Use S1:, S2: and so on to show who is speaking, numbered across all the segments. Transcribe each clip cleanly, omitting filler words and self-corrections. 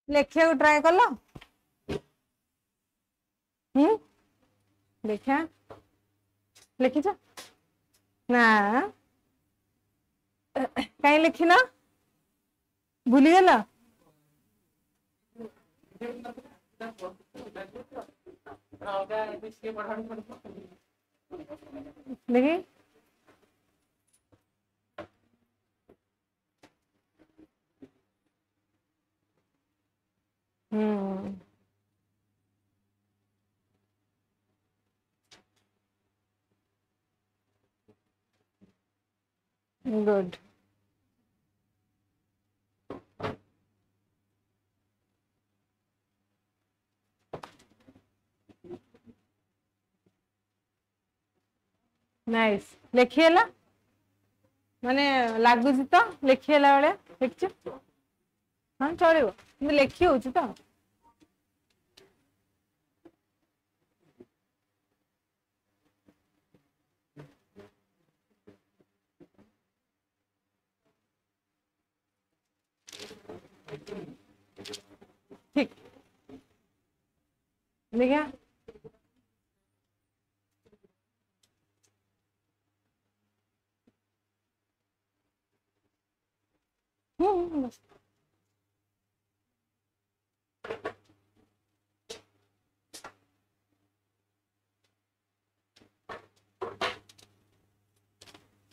S1: लेखिया को ट्राई कर लो। देखा लिखिच ना कहीं लिखिना भूलीगल देखी गुड नाइस लिखिला माने लागुच तो लिखिला बेले लिखछ हाँ चलो लिखी हो तो ठीक देखिए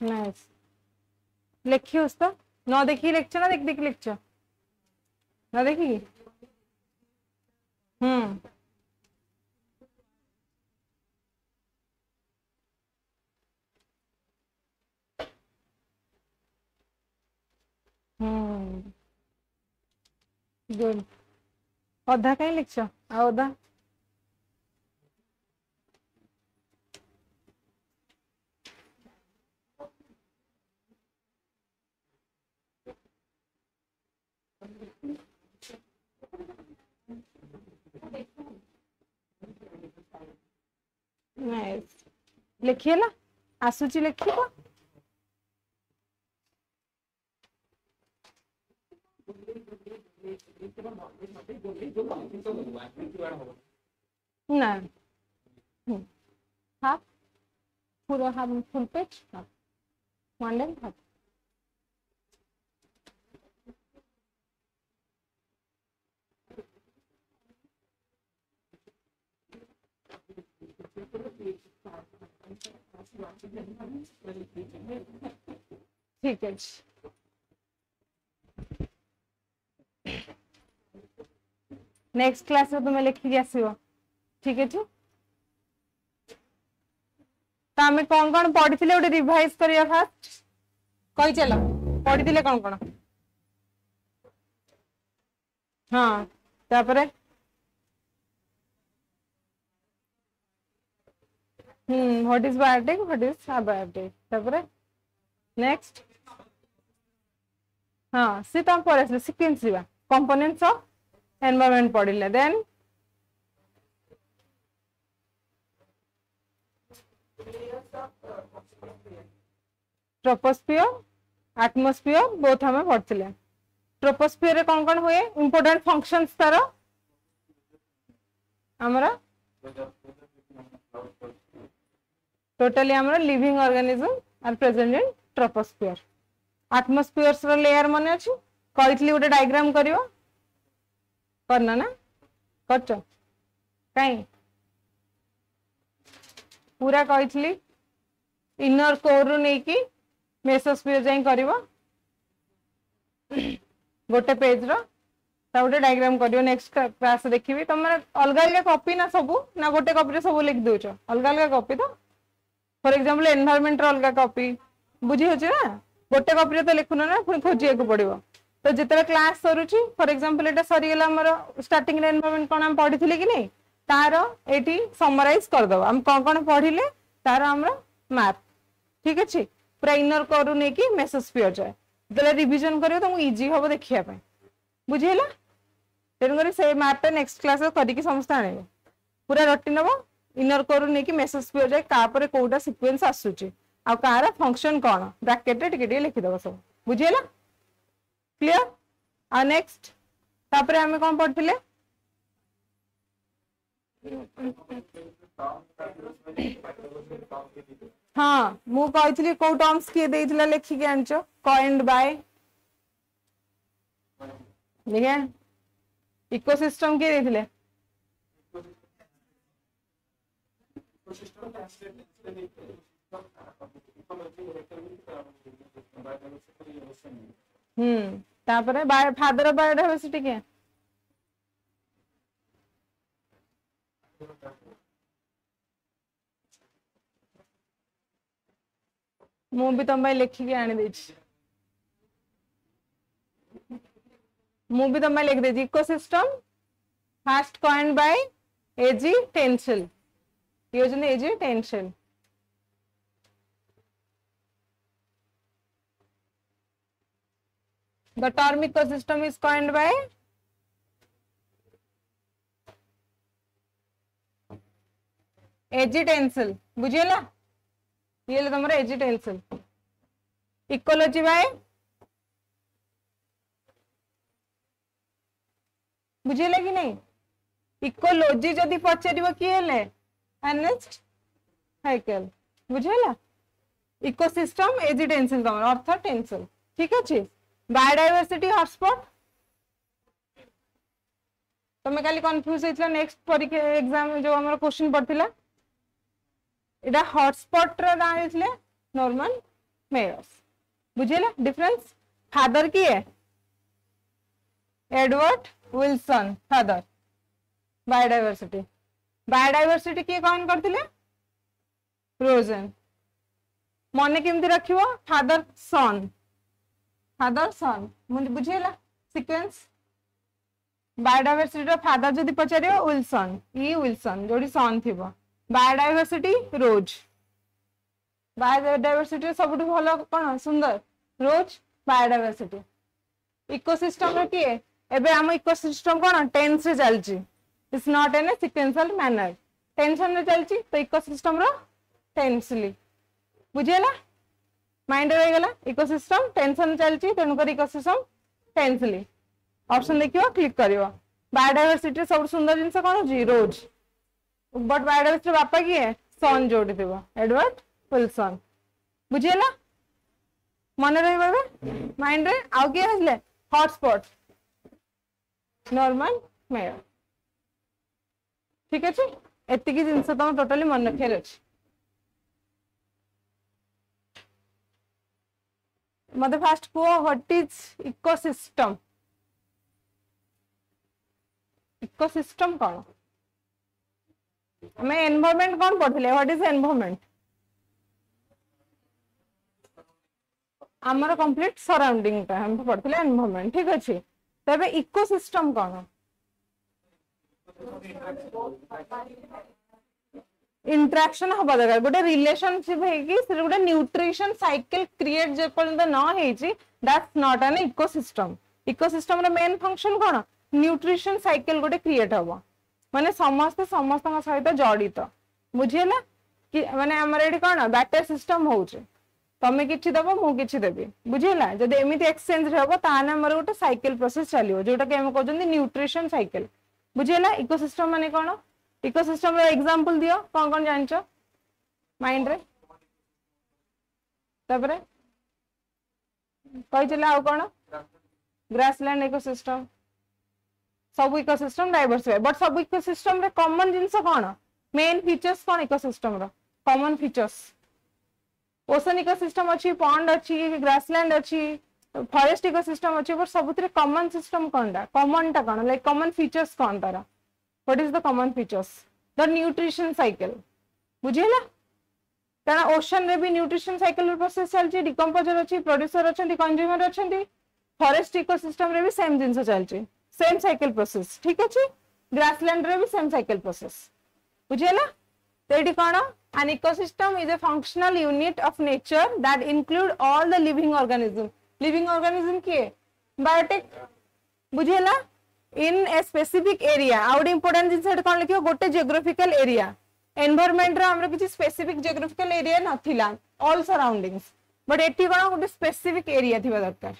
S1: नाइस लिखियो तो न देखी लिखछ ना देख देख लिखछ ना देखी गुड अधा कहीं लिखछ आ अधा नाइस लिखिला आसुची लिखिबो ना हाफ पूरा half full page half one and half ठीक है नेक्स्ट क्लास में तुम्हें लिखिक आसो ठीक है तो आम कौन कौन पढ़ी गोटे रिवाइज करिया फास्ट कही चल पढ़ी कौन कौन हाँ तापरे what is biotic what is abiotic तापरे नेक्स्ट हाँ सी तुम पर सीक्वेंस कंपोनेंट्स ऑफ एनवायरनमेंट पढ़िले देन ट्रोपोस्फियर एटमॉस्फियर बोथ हमें पढ़ते ट्रोपोस्फियर रे कौन कौन हुए इंपोर्टेंट फंक्शंस तार हमरा टोटली हमरा living organism are present in troposphere atmosphere रो लेयर माने अछि कहितली गोटे डायग्राम करियो करना ना करछ काई पूरा कहितली इनर कोर रु नै कि मेसोस्फियर जाई करिवो गोटे पेज रो ता गोटे डायग्राम करियो नेक्स्ट क्लास देखिबी तुम अलग अलग कॉपी ना सब ना गोटे कॉपी रे सब लिख दोछ अलग अलग कॉपी तो फॉर एग्जांपल एनवायरनमेंट रो अलग कॉपी बुझी होछ ना गोटे कॉपी रे तो लिखुना ना पुनी खोजिया को पड़िबो तो जितने क्लास सरुची फॉर एग्जांपल एटा सरी गेला हमर स्टार्टिंग रे एनवायरनमेंट कोन हम पढिथिले कि नै तार एटी समराइज कर दबो हम कोन कोन पढिले तार हमरा मैप ठीक अछि पूरा इनर करू नै कि मेसोस्फियर जाय जले रिवीजन करियो त इजी होबो देखिया पे बुझिला तेन करी से मैप पे नेक्स्ट क्लास करी कि समस्त आने पूरा रटी नबो इनर करू नै कि मेसोस्फियर जाय का परे कोडा सीक्वेंस आसुची आ कार फंक्शन कोन ब्रैकेट रे टिके टिके लिखि दबो सब बुझिला क्लियर आ नेक्स्ट तापर आमे कोन पढ़थिले हाँ मु कहितली को टर्म्स किए देइथिला लेखि के आनचो कॉइन्ड बाय देखिए इकोसिस्टम किए देइथिले तापर बाय फादर बायोडायवर्सिटी के मु भी तुम लिखिकी आनी देछि मु भी तुम लिख देछि ecosystem first coined by A G Tansley ये होजन A G Tansley the term ecosystem is coined by A G Tansley बुझिला ये ले तुमरा एजी टेंसिल इकोलॉजी बाय बुझिला कि नहीं इकोलॉजी जदी पचारिबो कि हेले अर्नेस्ट हाइकेल बुझिला इकोसिस्टम एजी टेंसिल तुमरा अर्थ टेंसिल ठीक अछि बायोडायवर्सिटी हॉटस्पॉट तुम्हें काली कंफ्यूज होइतला नेक्स्ट परीक्षा एग्जाम जो हमर क्वेश्चन पड़थिला एटा हॉटस्पॉट रे ना दिसले नॉर्मल मेयर्स बुझिला डिफरेंस फादर की है एडवर्ड विल्सन फादर बायोडायवर्सिटी की कौन करथिले रोजन मने केमती रखिबो फादर सन मुझे बुझेला सीक्वेंस बायोडायवर्सिटी फादर जदि पचारियो विल्सन जोड़ी सन थिबो बायोडायवर्सिटी रोज बायोडायवर्सिटी सबुठ भलो कोन सुंदर रोज बायोडायवर्सिटी इकोसिस्टम रे किए एबे हम इकोसिस्टम कोन टेंस रे चलची it's not in a sequential manner tension रे चलची तो इकोसिस्टम रो टेंसली बुझेला माइंड रह गला इकोसिस्टम टेंशन चलची तेनु कर इकोसिस्टम टेंसली ऑप्शन देखियो क्लिक करियो बायोडायवर्सिटी सब सुंदर जिंस कोन होजी रोज बट बायोडायवर्सिटी बापा की है सन जोड़ी देबो एडवर्ड विल्सन बुझेला मन रही बाबे माइंड रे आउ के हसले हॉटस्पॉट नॉर्मल मेयर ठीक अछि एति की जिंस तुम टोटली मन रखेर अछि मते फास्ट को व्हाट इज इकोसिस्टम कौन हमें एनवायरनमेंट कौन पढ़थिले व्हाट इज एनवायरनमेंट हमर कंप्लीट सराउंडिंग ता हम पढ़थिले एनवायरनमेंट ठीक अछि तबे इकोसिस्टम कौन इंटरेक्शन हबा दरकार गोटे रिलेशनशिप है कि से गोटे न्यूट्रिशन साइकिल क्रिएट जे पर्यंत न हेची दैट्स नॉट एन इकोसिस्टम रे मेन फंक्शन कोन न्यूट्रिशन साइकिल गोटे क्रिएट हबो माने समस्त सहित जड़ित बुझिला कि माने हमर एडी कोन बैटर सिस्टम होउचे तमे किछि दबो मु किछि देबी बुझिला जदि एमिति एक्सचेंज रे हबो ताने हमर गोटे साइकिल प्रोसेस चलियो जोटा कि हम कहजंदी न्यूट्रिशन साइकिल बुझिला इकोसिस्टम माने कोन इकोसिस्टम रो एग्जांपल दियो कोन जानचो माइंड रे तबरे कहि चला आ कोन ग्रासलैंड इकोसिस्टम सब इकोसिस्टम डाइवर्सिफाई बट सब इकोसिस्टम रे कॉमन जिंस कोन मेन फीचर्स कोन इकोसिस्टम रो कॉमन फीचर्स ओशन इकोसिस्टम अछि पॉन्ड अछि ग्रासलैंड अछि फॉरेस्ट इकोसिस्टम अछि बट सबुतरे कॉमन सिस्टम कोनडा कॉमन टा कोन लाइक कॉमन फीचर्स कोन तारा what is the common features the nutrition cycle बुझिला काना ओशन रे भी न्यूट्रिशन साइकिल प्रोसेस चलछि डिकंपोजर अछि प्रोड्यूसर अछंती कंज्यूमर अछंती फॉरेस्ट इकोसिस्टम रे भी सेम जिंस चलछि सेम साइकिल प्रोसेस ठीक अछि ग्रासलैंड रे भी सेम साइकिल प्रोसेस बुझिला तेडी कोन an ecosystem is a functional unit of nature that include all the living organism के बायोटेक बुझिला in a specific area आउट इंपोर्टेंट जिंस कोन लिखियो गोटे जियोग्राफिकल एरिया एनवायरनमेंट रे हमर किछि स्पेसिफिक जियोग्राफिकल एरिया नथिला ऑल सराउंडिंग्स बट एटी कोन गोटे स्पेसिफिक एरिया थिबा दरकार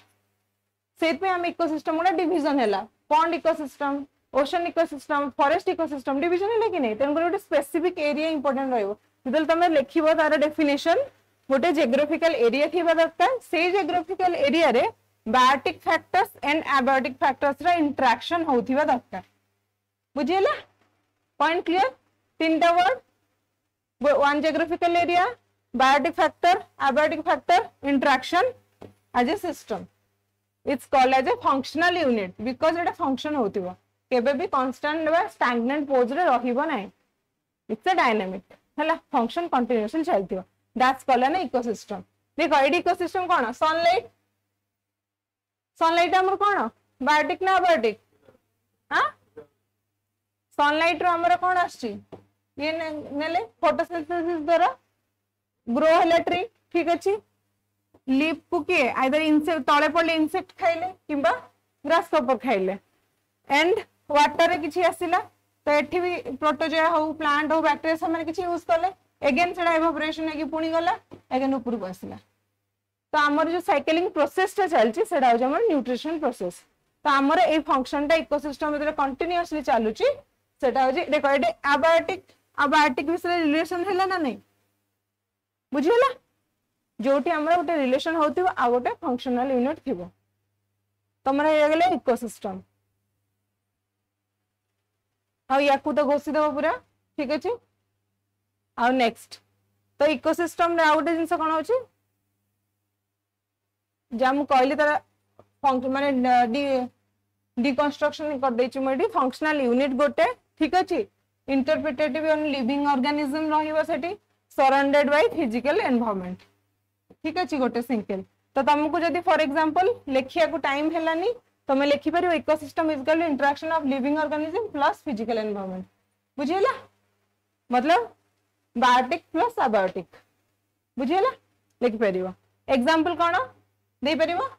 S1: सेत पे हम इकोसिस्टम गुडा डिवीजन हैला pond ecosystem ocean ecosystem forest ecosystem division है कि नहीं तेन गोटे स्पेसिफिक एरिया इंपोर्टेंट रहइबो जदल तमे लिखिबो तार डेफिनेशन गोटे जियोग्राफिकल एरिया थिबा दरकार से जियोग्राफिकल एरिया रे biotic factors and abiotic factors रा इंटरेक्शन होथिबा दरकार बुझियला पॉइंट क्लियर तीनटा word one geographical area biotic factor abiotic factor interaction as a system it's called as a functional unit because एटा फंक्शन होथिबो केबे भी कांस्टेंट बा स्टैग्नेंट पोज रे रहिबो नै इट्स अ डायनामिक हला फंक्शन कंटीन्यूअसली चलथिबो दैट्स कॉल्ड एन इकोसिस्टम देखो एडी इकोसिस्टम कोन सनलाइट सनलाइट हमर कोन बायोटिक ना बायोटिक हां सनलाइट रो हमर कोन आछि ये नेले फोटोसिंथेसिस द्वारा ग्रो होला ट्री ठीक अछि लीफ को के आइदर इंसेक्ट तळे पडले इंसेक्ट खाइले किबा ग्रास कपर खाइले एंड वाटर रे किछि आसिला तो एठी भी प्रोटोजोआ हो प्लांट हो बैक्टीरिया सब माने किछि यूज करले अगेन सेटा इवापोरेशन है कि पुणी गला अगेन ऊपर को आसिला तो हमर जो साइक्लिंग प्रोसेस टा चलछि सेटा हो हमर न्यूट्रिशन प्रोसेस तो हमर ए फंक्शन टा इकोसिस्टम भीतर कंटीन्यूअसली चालुछि सेटा हो देखो एटे अबायोटिक विषय रिलेशन हैला ना नहीं बुझियला जोटी हमर गोटे रिलेशन होतिबो आ गोटे फंक्शनल यूनिट थिबो तमरा हे गेले इकोसिस्टम आ याकू तो घोषि देबो पूरा ठीक अछि आ नेक्स्ट तो इकोसिस्टम रे आ गोटे जिंस कोन होछि जाम कहली तार फंक्शन माने डिकंस्ट्रक्शन कर दैछि मडी फंक्शनल यूनिट गोटे ठीक अछि इंटरप्रिटेटिव ऑन लिविंग ऑर्गेनिज्म रहिबो सेठी सराउंडेड बाय फिजिकल एनवायरनमेंट ठीक अछि गोटे सिंपल तो तुमको जदी फॉर एग्जांपल लेखिया को टाइम हेलानी तमे लिखि परियो ecosystem is equal to interaction of living organism plus physical environment बुझियला मतलब बायोटिक प्लस अबायोटिक बुझियला लिखि परियो एग्जांपल कोन दे परियो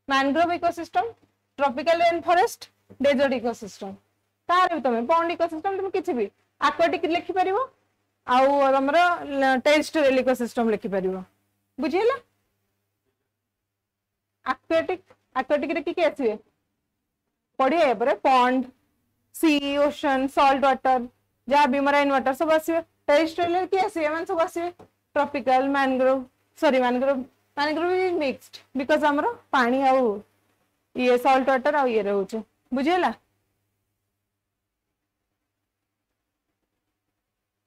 S1: mangrove ecosystem tropical rain forest desert ecosystem तार तमे पॉन्ड इकोसिस्टम तुम किछि भी एक्वाटिक लिखि परियो आउ हमर टेरेस्ट्रियल इकोसिस्टम लिखि परियो बुझियला एक्वाटिक रे की आसीबे पढ़िए पर पॉन्ड सी ओशन सॉल्ट वाटर जहाँ भी मराइन वाटर सब आसीबे टेरेस्ट्रियल की आसीबे मन सब आसीबे tropical mangrove sorry mangrove is mixed because हमरो पानी आउ ये सॉल्ट वाटर आउ ये रहउछ बुझियला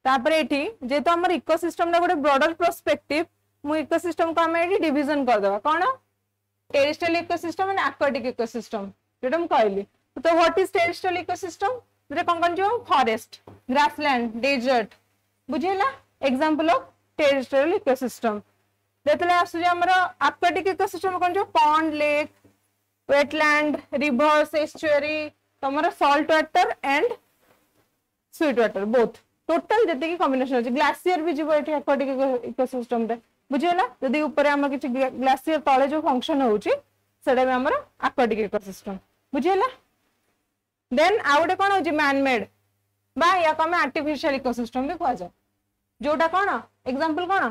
S1: तापर एठी जेतो हमर इकोसिस्टम ना गोटे ब्रॉडर पर्सपेक्टिव मु इकोसिस्टम को हमें डिवीजन कर देबा कोन terrestrial ecosystem and aquatic ecosystem जेटा हम कहली तो व्हाट इज टेरेस्ट्रियल इकोसिस्टम जे कोन जो फॉरेस्ट ग्रासलैंड डेजर्ट बुझियला एग्जांपल ऑफ टेरेस्ट्रियल इकोसिस्टम देतले आसु जे हमर एक्वाटिक इकोसिस्टम कोन जो pond lake wetland rivers estuary तमरा salt water and sweet water both total जते की कॉम्बिनेशन अछि ग्लेशियर भी जीवो एठी एक्वाटिक इकोसिस्टम रे बुझियला जदी ऊपर हमर किछि ग्लेशियर तळे जो फंक्शन होउची सेडा में हमर एक्वाटिक इकोसिस्टम बुझियला देन आउडे कोन होची मैन मेड बा या कमे आर्टिफिशियल इकोसिस्टम भी कहजा जोटा कोन एग्जांपल कोन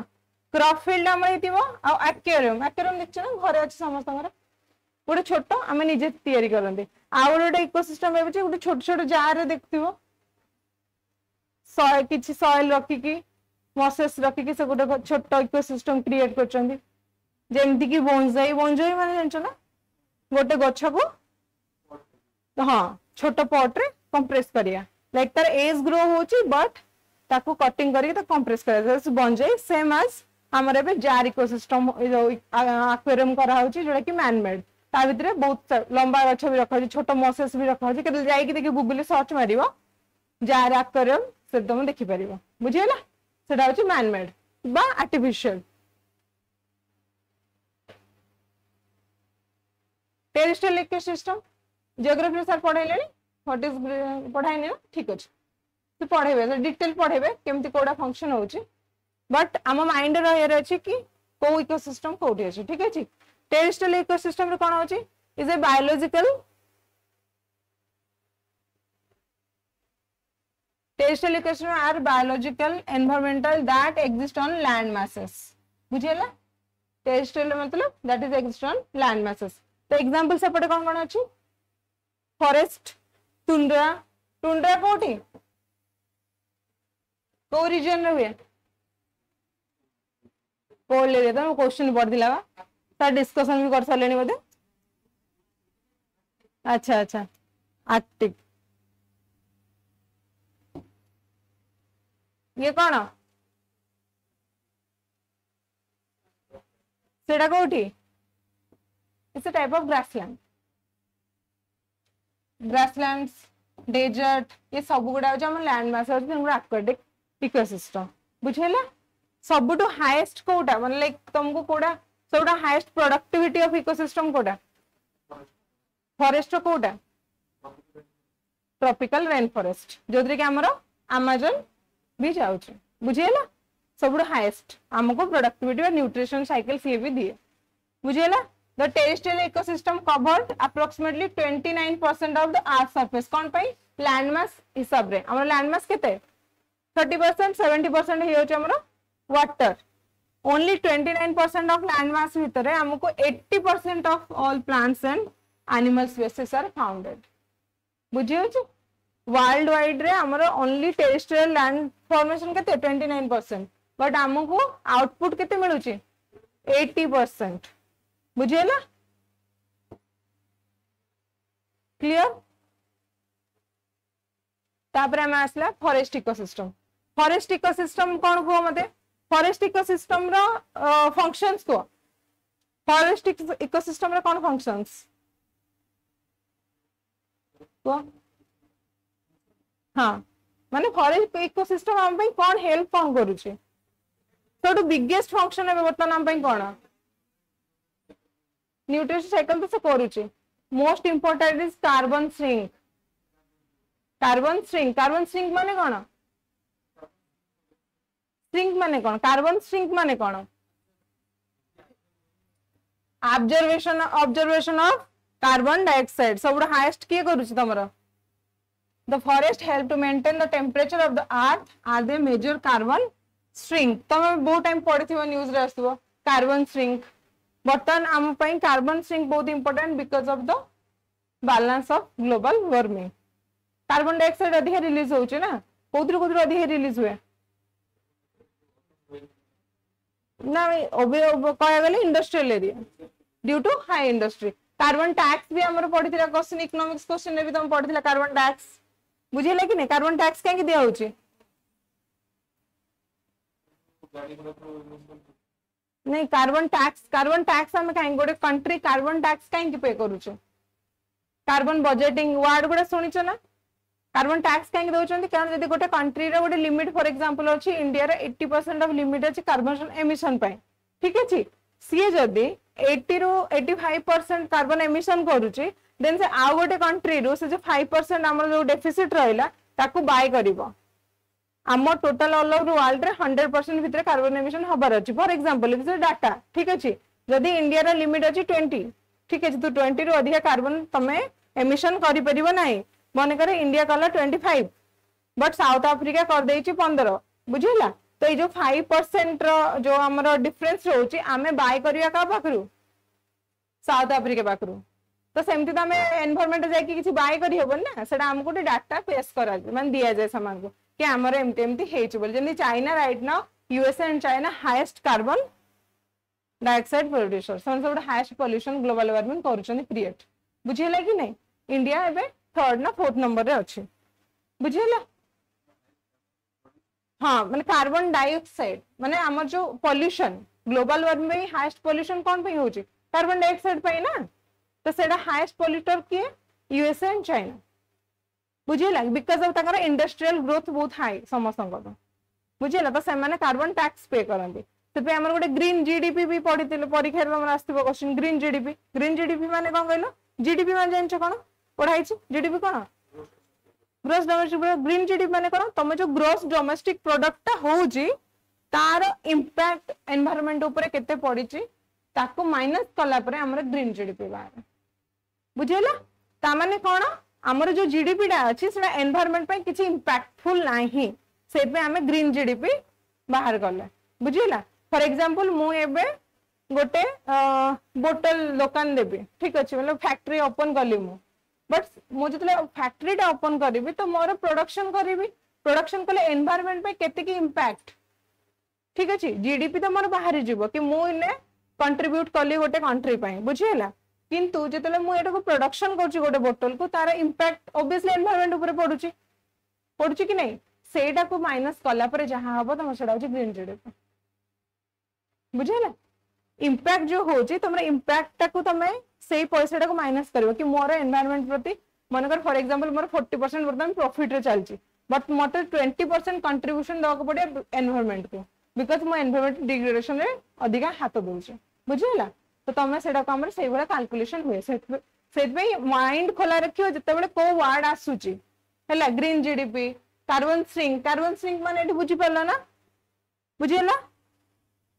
S1: क्रॉप फील्ड हमर हितिबो आ एक्वेरियम देखछ ना घरे अछि समस्त घर गोटे छोट आम निजे तैयारी करते आउ गोटे इकोसिस्टम भाई गोटे छोट छोट जार देखो किसी सॉइल रखिकी मसेस रखिकी से गोटे छोट इकोसिस्टम क्रिएट करमती कि बोंजाई माने जान ना गोटे गछ को हाँ छोट पॉट रे कंप्रेस करिया लाइक तार एज ग्रो होची बट ताको कटिंग करके कंप्रेस करिया बोंजाई सेम एज हमर एबे जार इकोसिस्टम एक्वेरियम करा होची जोटा कि मैन मेड ता भितरे बहुत लंबा गछ भी रखा छोट मसेस भी रखा केते जाई देखि गूगल सर्च मारिबो जार एक्वेरियम से तुम देखि परिबो बुझियला सेटा होची मैन मेड बा artificial terrestrial ecosystem geography sir पढाइले व्हाट इज पढाइने ना ठीक अछि तो पढेबे डिटेल पढेबे केमति कोडा फंक्शन होची बट आम माइंड रहियर अछि कि को इकोसिस्टम कोठी अछि ठीक अछि टेरेस्ट्रियल इकोसिस्टम रे कोन होची is a biological terrestrial ecosystem are biological environmental that exist on land masses बुझियला terrestrial मतलब that is exist on land masses तो एग्जांपल सेपटे कौन कौन अच्छी फॉरेस्ट टुंड्रा टुंड्रा कोठी को रीजन रे हुए पोल एरिया तो क्वेश्चन पढ़ दिला बा तार डिस्कशन भी कर सारे बोधे अच्छा अच्छा आर्कटिक ये कौन सेटा कोठी it's a type of grassland grasslands desert ये सब गुड़ा हम लैंड मास एक्वाटिक इकोसिस्टम बुझेला सबुठु हाईएस्ट कोटा मतलब लाइक तुमको कोटा सबुठु हाईएस्ट प्रोडक्टिविटी ऑफ इकोसिस्टम कोटा फॉरेस्ट कोटा ट्रॉपिकल रेन फॉरेस्ट जो कि हमर अमेज़न भी जाउछ बुझेला सबुठु हाईएस्ट हमको प्रोडक्टिविटी और न्यूट्रिशन साइकिल सी भी दिए बुझेला The terrestrial ecosystem covered approximately 29% of the earth surface. कौन पाई land mass हिसाब रे हमर land mass केते 30% 70% हे होचे हमर water. Only 29% of land mass भितरे हमको 80% of all plants and animal species are founded. बुझियो छ वर्ल्ड वाइड रे हमर only terrestrial land formation केते 29% बट हमको आउटपुट केते मिलुची 80%. बुझेला क्लियर तापर हम आसला फॉरेस्ट इकोसिस्टम कौन को मते फॉरेस्ट इकोसिस्टम रो फंक्शंस को फॉरेस्ट इकोसिस्टम रो कौन फंक्शंस को हां माने फॉरेस्ट इकोसिस्टम हम पे कौन हेल्प कौन करू छी तो बिगेस्ट फंक्शन है वर्तमान हम पे कौन न्यूट्रिशन साइकिल तो से करूची most important is carbon sink माने कौन सिंक माने कौन कार्बन सिंक माने कौन ऑब्जर्वेशन ऑफ कार्बन डाइऑक्साइड सब हाईएस्ट किए करूची तमरो the forest help to maintain the temperature of the earth are they major carbon sink तमे बहुत टाइम पढ़िथिबो न्यूज़ रे आसुबो कार्बन सिंक बर्तन आम कार्बन सिंक बहुत important because of the balance of global warming carbon dioxide अधिक release होचे ना कोथुर अधिक रिलीज हुए ना कह गले industrial area due to high industry carbon tax भी हमर पढ़िथिला क्वेश्चन इकोनॉमिक्स क्वेश्चन रे भी तुम पढ़िथिला कार्बन टैक्स बुझिले कि नै कार्बन टैक्स काहे दिया होचे नहीं कार्बन टैक्स हम कहीं गोटे कंट्री कार्बन टैक्स कहीं पे करूचे कार्बन बजेटिंग वर्ड गुडा सुनिछ ना कार्बन टैक्स कहीं दउचंती कारण जदी गोटे कंट्री रे गोटे लिमिट फॉर एग्जांपल अछि इंडिया रे 80% ऑफ लिमिट अछि कार्बन एमिशन पे ठीक अछि सी जदी 80 रो 85% कार्बन एमिशन करूचे देन से आ गोटे कंट्री रो से जो 5% हमर जो डेफिसिट रहला ताकू बाय करबो आम टोटल ऑल ओवर वर्ल्ड रे 100% भितर कार्बन एमिशन हबार अछि फॉर एग्जांपल इज डाटा ठीक अछि जदी इंडिया रा लिमिट अछि 20 ठीक अछि तो 20 रो अधिक कार्बन तमे एमिशन करि परिबो नाही माने करे इंडिया कला 25 बट साउथ अफ्रीका कर देछि 15 बुझिला तो ए जो 5% रो जो हमर डिफरेंस रहउछि आमे बाय करिया का पाखरु साउथ अफ्रीका पाखरु तो सेमति त हमें एनवायरनमेंट जाय कि किछि बाय करि होबन ना सेटा हमको डाटा पेश करा माने दिया जाय सामान को कि हमर एमटी हेच बोल जनी China right now USA and China highest carbon dioxide producer सब हाईएस्ट पोल्यूशन ग्लोबल वार्मिंग करूछन क्रिएट बुझिला कि नहीं इंडिया एबे थर्ड ना फोर्थ नंबर रे अछि बुझिला हां माने कार्बन डाइऑक्साइड माने हमर जो पोल्यूशन ग्लोबल वार्मिंग में हाईएस्ट पोल्यूशन कोन पे होची कार्बन डाइऑक्साइड पे ना तो सेडा हाईएस्ट पोल्यूटर के यूएसए एंड चाइना बुझिला बिकॉज ऑफ तकर इंडस्ट्रियल ग्रोथ बहुत हाई समस्त बुझिला तो से कार्बन टैक्स पे करंती से पे हमर गोटे ग्रीन जीडीपी भी पढितिले परीक्षा रे हमर आस्तिबो क्वेश्चन ग्रीन जीडीपी माने कोन कहलो जीडीपी माने जानछ कोन पढाई छी जीडीपी कोन ग्रोस डोमेस्टिक ग्रीन जीडीपी माने कोन तमे जो ग्रोस डोमेस्टिक प्रोडक्ट होउची तार इंपैक्ट एनवायरनमेंट ऊपर केते पडिची ताको माइनस कला परे हमर ग्रीन जीडीपी बाहर बुझिला ता माने कोन हमर जो जीडीपी डा अछि सेना एनवायरनमेंट पे किछि इंपैक्टफुल नाही से पे हमें ग्रीन जीडीपी बाहर करले बुझिला फॉर एग्जांपल मु एबे गोटे बोतल दुकान देवी ठीक अच्छे मतलब फैक्ट्री ओपन कली मु बट मुझे फैक्ट्री टा ओपन करी तो मोर प्रोडक्शन करी प्रोडक्शन कले एनवायरनमेंट पे केते इंपैक्ट ठीक अच्छे जीडीपी तो मोर बाहरी जीव कि मुझे कंट्रीब्यूट कली गोटे कंट्री बुझीला किंतु जिते मुझे प्रोडक्शन कर गोटे बोतल को तार इंपैक्ट ऑब्वियसली एनवायरनमेंट ऊपर पड़ुची पड़ुची कि नहीं सेटा को माइनस कला पर जहां हम तुम सेटा ग्रीन जीडीपी बुझीला इंपैक्ट जो होची तुमरा इंपैक्ट को तमे से पैसा को माइनस करिवो कि मोर एनवायरनमेंट प्रति मनकर फॉर एग्जांपल मोर 40% वर्तमान प्रॉफिट रे चलची बट मते 20% कंट्रीब्यूशन दवा को पड़े एनवायरनमेंट को बिकॉज मो एनवायरनमेंट डिग्रेडेशन रे अधिका हाथ दउछ बुझिला तो तमे सेटा को हमर सेही बडा कैलकुलेशन हुए सेत माइंड खोला रखियो जते बेले को वर्ड आसुची हैला ग्रीन जीडीपी कार्बन सिंक माने एठी बुझी परला ना बुझिला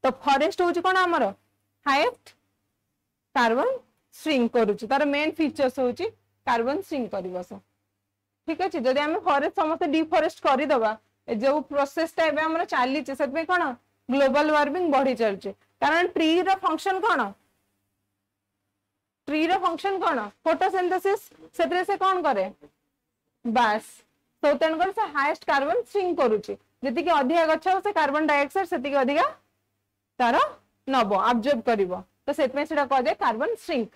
S1: तो फॉरेस्ट होची कोन हमर हाईएस्ट कार्बन श्रिंक करूची तार मेन फीचर्स होची कार्बन श्रिंक करबस ठीक अछि जदि हम फॉरेस्ट समस्त डिफॉरेस्ट करि दबा जो प्रोसेस टा एबे हमर चाली छै सत में कोन ग्लोबल वार्मिंग बढ़ी चल छै कारण ट्री रो फंक्शन कोन फोटोसिंथेसिस सेतरे से कोन करे बस तो तेन से हाईएस्ट कार्बन श्रिंक करूची जति कि अधिक गछ से कार्बन डाइऑक्साइड सेति कि अधिक तार नब अब्जॉर्ब करिवो तो सेतमे सेटा कह दे कार्बन श्रिंक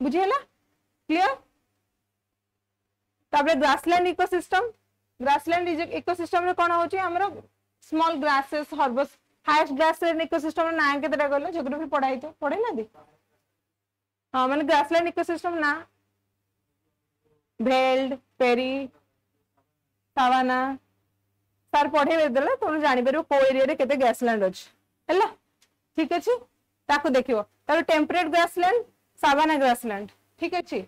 S1: बुझिला क्लियर ताबे ग्रासलैंड इकोसिस्टम रे कोन होची हमरो small grasses herbs highest grassland ecosystem ना केतेटा गलो ज्योग्राफी पढ़ाई तो पढ़े ना दी हां माने ग्रासलैंड इकोसिस्टम ना भेल्ड पेरी सावाना सार पढ़े देले तुम जानि परबो को एरिया रे केते ग्रासलैंड अछि हैला ठीक अछि ताको देखियो तार टेम्परेट ग्रासलैंड सावाना ग्रासलैंड ठीक अछि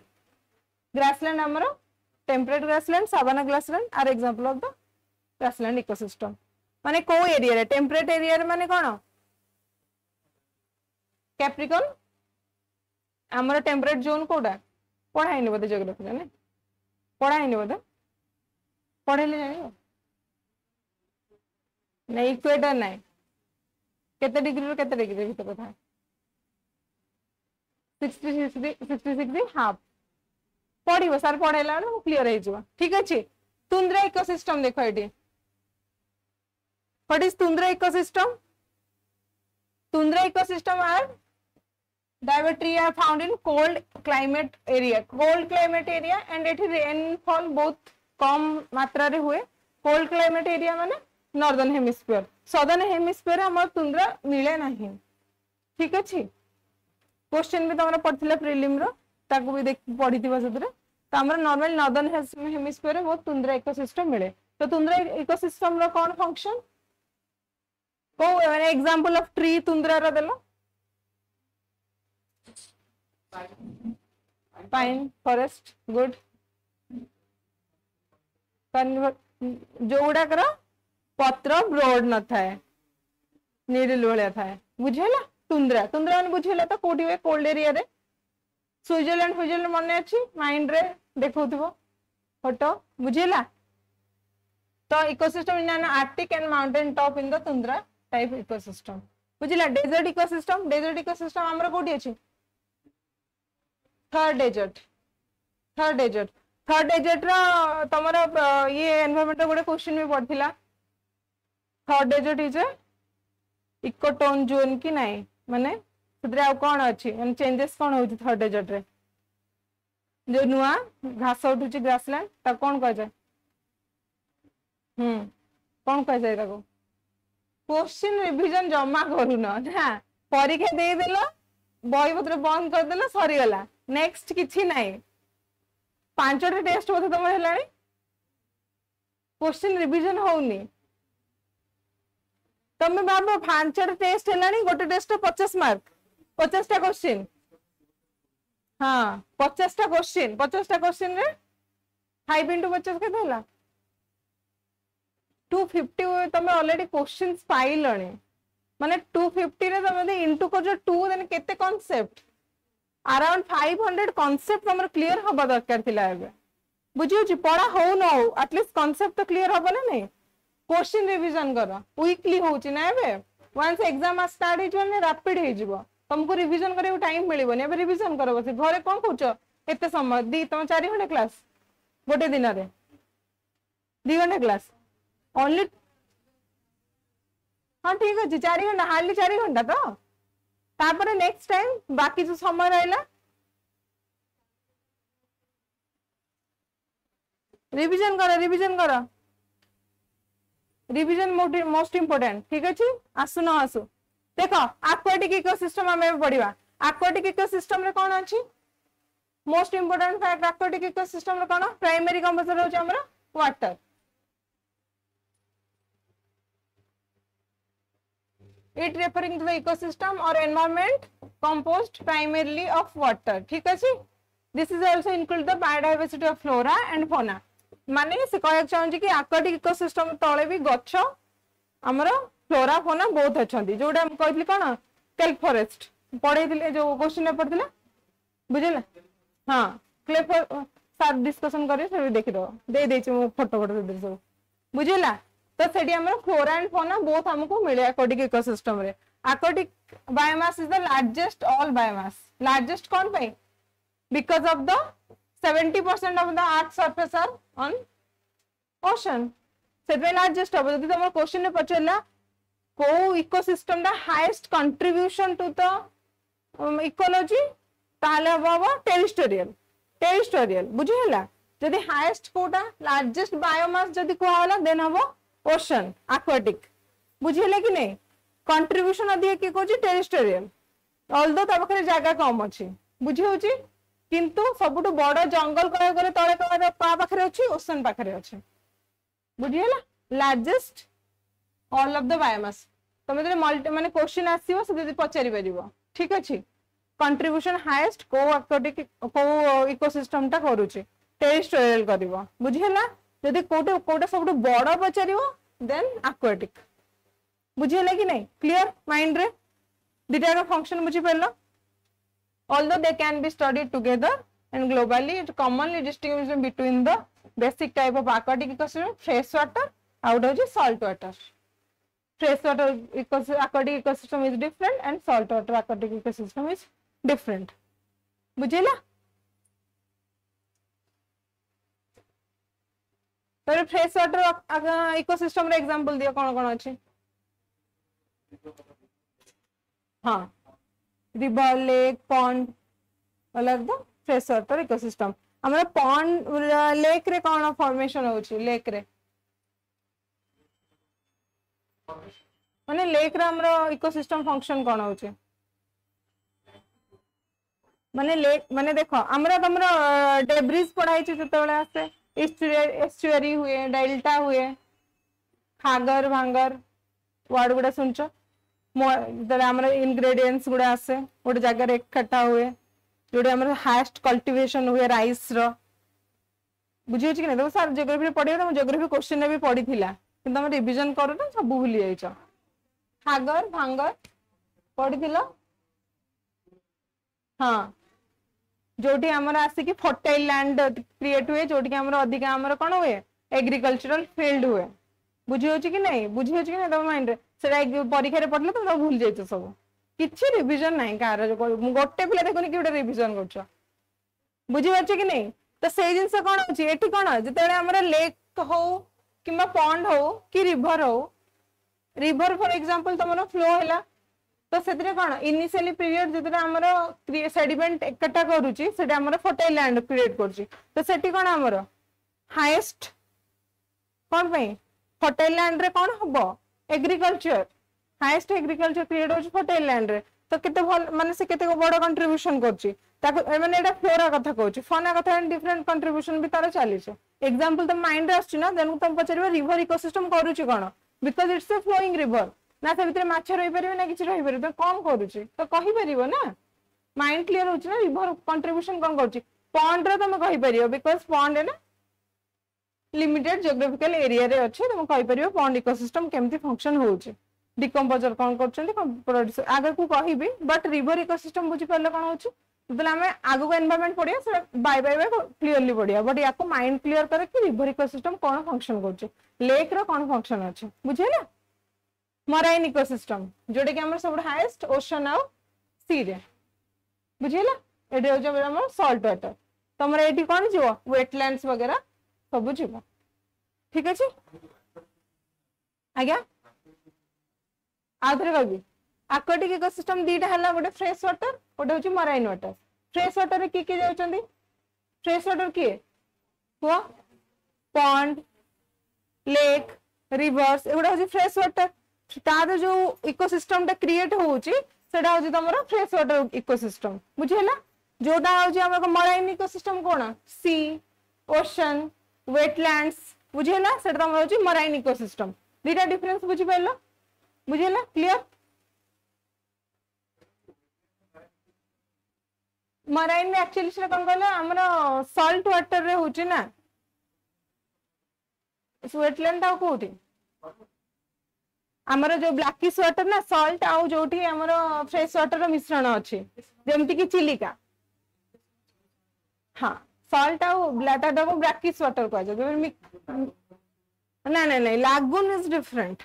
S1: ग्रासलैंड हमरो temperate grassland savanna grassland are example of the grassland ecosystem माने को एरिया रे टेम्परेट एरिया रे माने कोन कैप्रिकॉर्न हमरो टेम्परेट जोन कोडा पढ़ाई नै बते ज्योग्राफी ने पढ़ाई नै बते पढ़ेले जानियो नै इक्वेटर नै केते डिग्री रो केते डिग्री भीतर कथा 66 हाफ पढ़िबो सर पढ़ेला न क्लियर हे जबा ठीक अछि तुंद्रा इकोसिस्टम देखो एटी what is tundra ecosystem are डायवर्ट्री are found in cold climate area and एटी रेनफॉल बहुत कम मात्रा रे हुए कोल्ड क्लाइमेट एरिया माने नॉर्दर्न हेमिस्फीयर सदर्न हेमिस्फीयर हमर तुंद्रा मिले नाही ठीक अछि क्वेश्चन भी तमरा पढ़थिला प्रीलिम रो ताको भी देख पढ़िथिबा सतरे तो हमर नॉर्मल नॉर्दर्न हेमिस्फीयर रे बहुत तुंद्रा इकोसिस्टम मिले तो तुंद्रा इकोसिस्टम रो कोन फंक्शन को माने एग्जांपल ऑफ ट्री तुंद्रा रो देलो पाइन फॉरेस्ट गुड जो गुडा कर पत्र ब्रॉड न थाए नीडल भलिया थाए बुझेला तुंद्रा माने बुझेला तो कोठी वे कोल्ड एरिया रे स्विट्जरलैंड मने अछि माइंड रे देखौथिबो फोटो बुझेला तो ecosystem in an Arctic and mountain top in the tundra type ecosystem बुझेला डेजर्ट इकोसिस्टम हमरा कोठी अछि थर्ड डेजर्ट रो तमरा ये एनवायरनमेंट गोटे क्वेश्चन भी पढ़थिला third desert is ecotone zone की नहीं माने सेतरे आ कोन अछि माने चेंजेस कोन होछि थर्ड डेजर्ट रे जो नुआ घास उठुछि ग्रासलैंड त कोन कह जाय कोन कह जाय ताको क्वेश्चन रिवीजन जमा करू ना परीक्षा दे देलो बही पत्र बंद कर देलो सरी गला नेक्स्ट किछि नहीं 5टा टेस्ट बोधे तुम हेलानी क्वेश्चन रिवीजन होउनी तमे बाबा 5टा टेस्ट हेलानी गोटे टेस्ट 50 मार्क 50टा क्वेश्चन हाँ 50टा क्वेश्चन रे 5 into 50 के होला 250 तमे ऑलरेडी क्वेश्चंस पाइलणी माने 250 रे तमे इनटू कर जो 2 देन केते कांसेप्ट अराउंड 500 कांसेप्ट हमर क्लियर हबा दरकार थिला एबे बुझियो जी पढ़ा हो न हो एटलीस्ट कांसेप्ट तो क्लियर हबा ना नहीं क्वेश्चन रिवीजन करो वीकली होची ना एबे वंस एग्जाम स्टार्ट हिजो ने रैपिड हे जिवो तुमको रिवीजन करे टाइम मिलबनी अब रिवीजन कर बस घरे कौन कौच एत समय तुम 4 घंटा क्लास गोटे दिन रे 2 घंटा क्लास ओनली हाँ ठीक अच्छे 4 घंटा हार्डली 4 घंटा तो तापर नेक्स्ट टाइम बाकी जो समय रहा रिवीजन कर रिवीजन मोस्ट इंपोर्टेंट ठीक अच्छे आसु न आसु देख एक्वाटिक इकोसिस्टम आम पढ़ा एक्वाटिक इकोसिस्टम रे कौन अच्छी most important fact aquatic ecosystem रे कौन प्राइमरी कंपोजर होची हमर water it referring to the ecosystem or environment composed primarily of water ठीक अच्छे this is also include the biodiversity of flora and fauna माने से कहक चाहूँ कि aquatic ecosystem तले भी गच्छ हमर फ्लोरा फोना बहुत अच्छी जोटा कहली कौन क्लेफ फॉरेस्ट पढ़े जो क्वेश्चन पढ़े बुझे हाँ क्लेफ सार डिस्कसन कर देखीद दे फोटो सब बुझेगा तो सेठी हमर फ्लोरा एंड फौना बोथ हमको मिले एक्वाटिक इकोसिस्टम रे aquatic biomass is the largest all biomass largest कौन पे because of the 70% of the earth surface are on ocean सेटे लार्जेस्ट अब जदी तुम क्वेश्चन ने पचला को इकोसिस्टम दा highest contribution to the ecology ताले अब टेरिस्टोरियल बुझिला जदी हाईएस्ट कोटा लार्जेस्ट बायोमास जदी कोहाला देन हबो ओशन एक्वाटिक बुझिले कि नहीं कंट्रीब्यूशन अधिक किए कौन टेरिस्टोरियल ऑल्दो ता पाखरे जगह कम अच्छी बुझी होची किंतु सबुठु बड़ जंगल कह गले तळे का पाखरे अछि ओशन पाखरे अछि बुझिला largest all of the biomass तमे जे मल्टी माने क्वेश्चन आसीबो से जदी पचारि परिबो ठीक अछि कंट्रीब्यूशन हाईएस्ट को एक्वाटिक को इकोसिस्टम ता करूची टेरिस्टोरियल करबो बुझिला जदि कोटे कोटे सबुठु बड़ पचारिबो देन एक्वाटिक बुझिले कि नहीं क्लियर माइंड रे दिटा का फंक्शन बुझी परलो although they can be studied together and globally it commonly distinguished between the basic type of aquatic ecosystem fresh water out of salt water fresh water aquatic ecosystem is different and salt water aquatic ecosystem is different बुझिला तो fresh water ecosystem रे example दियो कोन कोन अछि हाँ river lake pond अलग दो fresh water ecosystem हमरा pond lake रे कोन formation होछि लेक रे माने लेक रे हमरा इकोसिस्टम फंक्शन कोन होछि माने लेक माने देखो हमरा तमरा डेब्रिज पढ़ाई छि जतबेले आसे एस्चुअरी हुए डेल्टा हुए खागर भांगर वर्ड गुड़ा सुनछ इनग्रेडिएंट्स गुड़ा आसे गोटे जगह इकट्ठा हुए जोटे हाईएस्ट कल्टीवेशन हुए राइस बुझी कि नहीं सर ज्योग्राफी पढ़े तो ज्योग्राफी क्वेश्चन भी पड़ी थिला कि तुम रिवीजन करो ना सब भूली जाइछ खागर भांगर पढ़ी हाँ जोटी आमर आसिक फर्टाइल लैंड क्रिएट हुए जोटी आमर अधिक आमर कौन हुए एग्रीकल्चरल फील्ड हुए बुझी कि नहीं बुझी कि नहीं तुम माइंड से परीक्षा पढ़ले तुम भूल जाइछ सब किछि रिवीजन नहीं कार गोटे पिला देखुनी कि गोटे रिवीजन करछ बुझी पाछ कि नहीं तो से जिंस कौन होची एठी कौन जते हमर लेक हो किंबा पॉन्ड हो कि रिवर हो रिवर फॉर एग्जांपल तुमरो फ्लो हैला तो से कौन इनिशियली पीरियड जो आमर सेडिमेंट एकटा करुची सेटा आमर फर्टाइल लैंड क्रिएट करुची तो सेठी कौन आमर हाईएस्ट कौन पे फर्टाइल लैंड रे कौन हबो एग्रीकल्चर हाईएस्ट एग्रीकल्चर क्रिएट होची फर्टाइल लैंड रे तो केते भल माने से केते बड़ कंट्रीब्यूशन करची ताको माने एटा फ्लोरा कथा कहूची फौना कथा डिफरेंट कंट्रीब्यूशन भी तार चली छे एग्जांपल तो माइंड रे आछी ना देन तुम पचारिबो रिवर इकोसिस्टम करूची कोन because it's a flowing river ना से भीतर माछ रही परिबे ना किछ रही परिबे तो कौन करूची तो कहि परिबो ना माइंड क्लियर होची ना रिवर कंट्रीब्यूशन कोन करूची पॉन्ड रे तुम कहि परिबो बिकॉज़ पॉन्ड है ना लिमिटेड जियोग्राफिकल एरिया रे अछि तुम कहि परिबो पॉन्ड इकोसिस्टम केमती फंक्शन होउची डिकम्पोजर कोन करछन्ती प्रोड्यूसर आगे को कहिबी बट रिवर इकोसिस्टम बुझी परले कोन होउची तले हमें आगु को एनवायरनमेंट पढ़िया से बाय बाय क्लियरली पढ़िया बट याको माइंड क्लियर करे कि रिवर इकोसिस्टम कोन फंक्शन करछी लेक रो कोन फंक्शन अछि बुझिला मराइन इकोसिस्टम जोटे कि हमर सब हाईएस्ट ओशन आउ सी रे बुझिला एटी होची हमर सॉल्ट वाटर तमरे एटी कोन जीवो वेटलैंड्स वगैरह सब जीवो ठीक अछि आज्ञा आधरे कहबी aquatic इकोसिस्टम दीटा हला गोटे फ्रेश वाटर गोटे होची मराइन वाटर फ्रेश वाटर की जाउचंदी फ्रेश वाटर की हुआ पॉन्ड लेक रिवर्स एगुड़ा होची फ्रेश वाटर तार जो इकोसिस्टम टा क्रिएट होची सेटा होची तमरो फ्रेश वाटर इकोसिस्टम बुझिला जोटा होची हमर मराइन इकोसिस्टम कोन सी ओशन वेटलैंड्स बुझिला सेटा तमरो होची मराइन इकोसिस्टम दीटा डिफरेंस बुझि पाइलो बुझिला क्लियर मराइन में एक्चुअली से कौन कहला हमरा सॉल्ट वाटर रे होची ना वेटलैंड ता कोठी हमर जो ब्लैकिश वाटर ना सॉल्ट आउ जोठी हमर फ्रेश वाटर रो मिश्रण अछि जेमति कि चिलिका हां सॉल्ट आउ ब्लैटा डबो ब्लैकिश वाटर को जो ना ना नहीं लागून इज डिफरेंट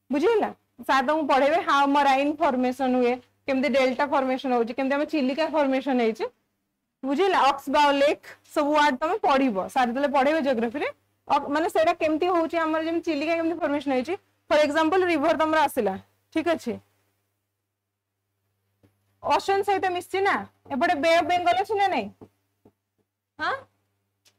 S1: बुझिला सादा हम पढेबे हाउ मराइन फॉर्मेशन हुए केमते डेल्टा फॉर्मेशन होची केमते हम चिलिका फॉर्मेशन हेची बुझिला ऑक्सबाउ लेक सब वर्ड तमे पढिबो सारे तले पढेबे ज्योग्राफी रे माने सेटा केमती होची हमर जेम चिलिका केमते फॉर्मेशन हेची फॉर एग्जांपल रिवर तमरा आसिला ठीक अछि ओशन सहित मिसची ना एपटे बे ऑफ बंगाल अछि ना नहीं हां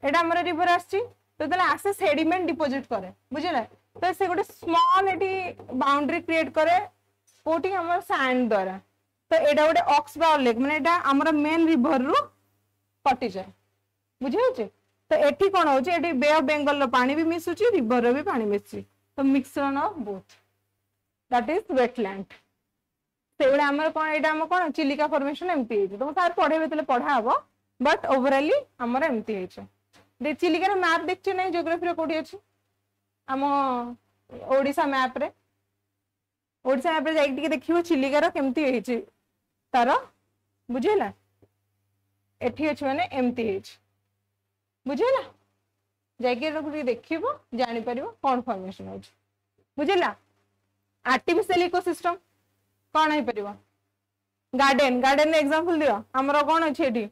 S1: एटा हमर रिवर आछि तो तले आसे सेडिमेंट डिपॉजिट करे बुझिला तो से गोटे स्मॉल एटी बाउंड्री क्रिएट करे कोटी हमर सैंड द्वारा तो एटा गोटे ऑक्सबाउ लेक माने एटा हमर मेन रिवर रु कटि जाय बुझि होचे तो एठी कोन होचे एठी बे ऑफ बंगाल रो पानी भी मिसुची रिवर रो भी पानी मिसुची तो mixture of both that is wetland सेउडा हमर कोन एटा हम कोन चिलिका फॉर्मेशन एमती हे तो सार पढेबे तले पढा हबो बट ओवरऑली हमर एमती हे छ दे चिलिका रो मैप देखछ नै ज्योग्राफी रो कोठी अछि हम ओडिसा मैप रे जाइक देखियो चिलिका रो केमती हेछि तार बुझिला एठी अछि माने एमती हेछि बुझिला जाइक देखिबो जानि परिबो कोन फॉर्मेशन होछि बुझिला आर्टिफिशियल इकोसिस्टम कोन हे परिबो गार्डन एग्जांपल दियो हमरो कोन अछि एठी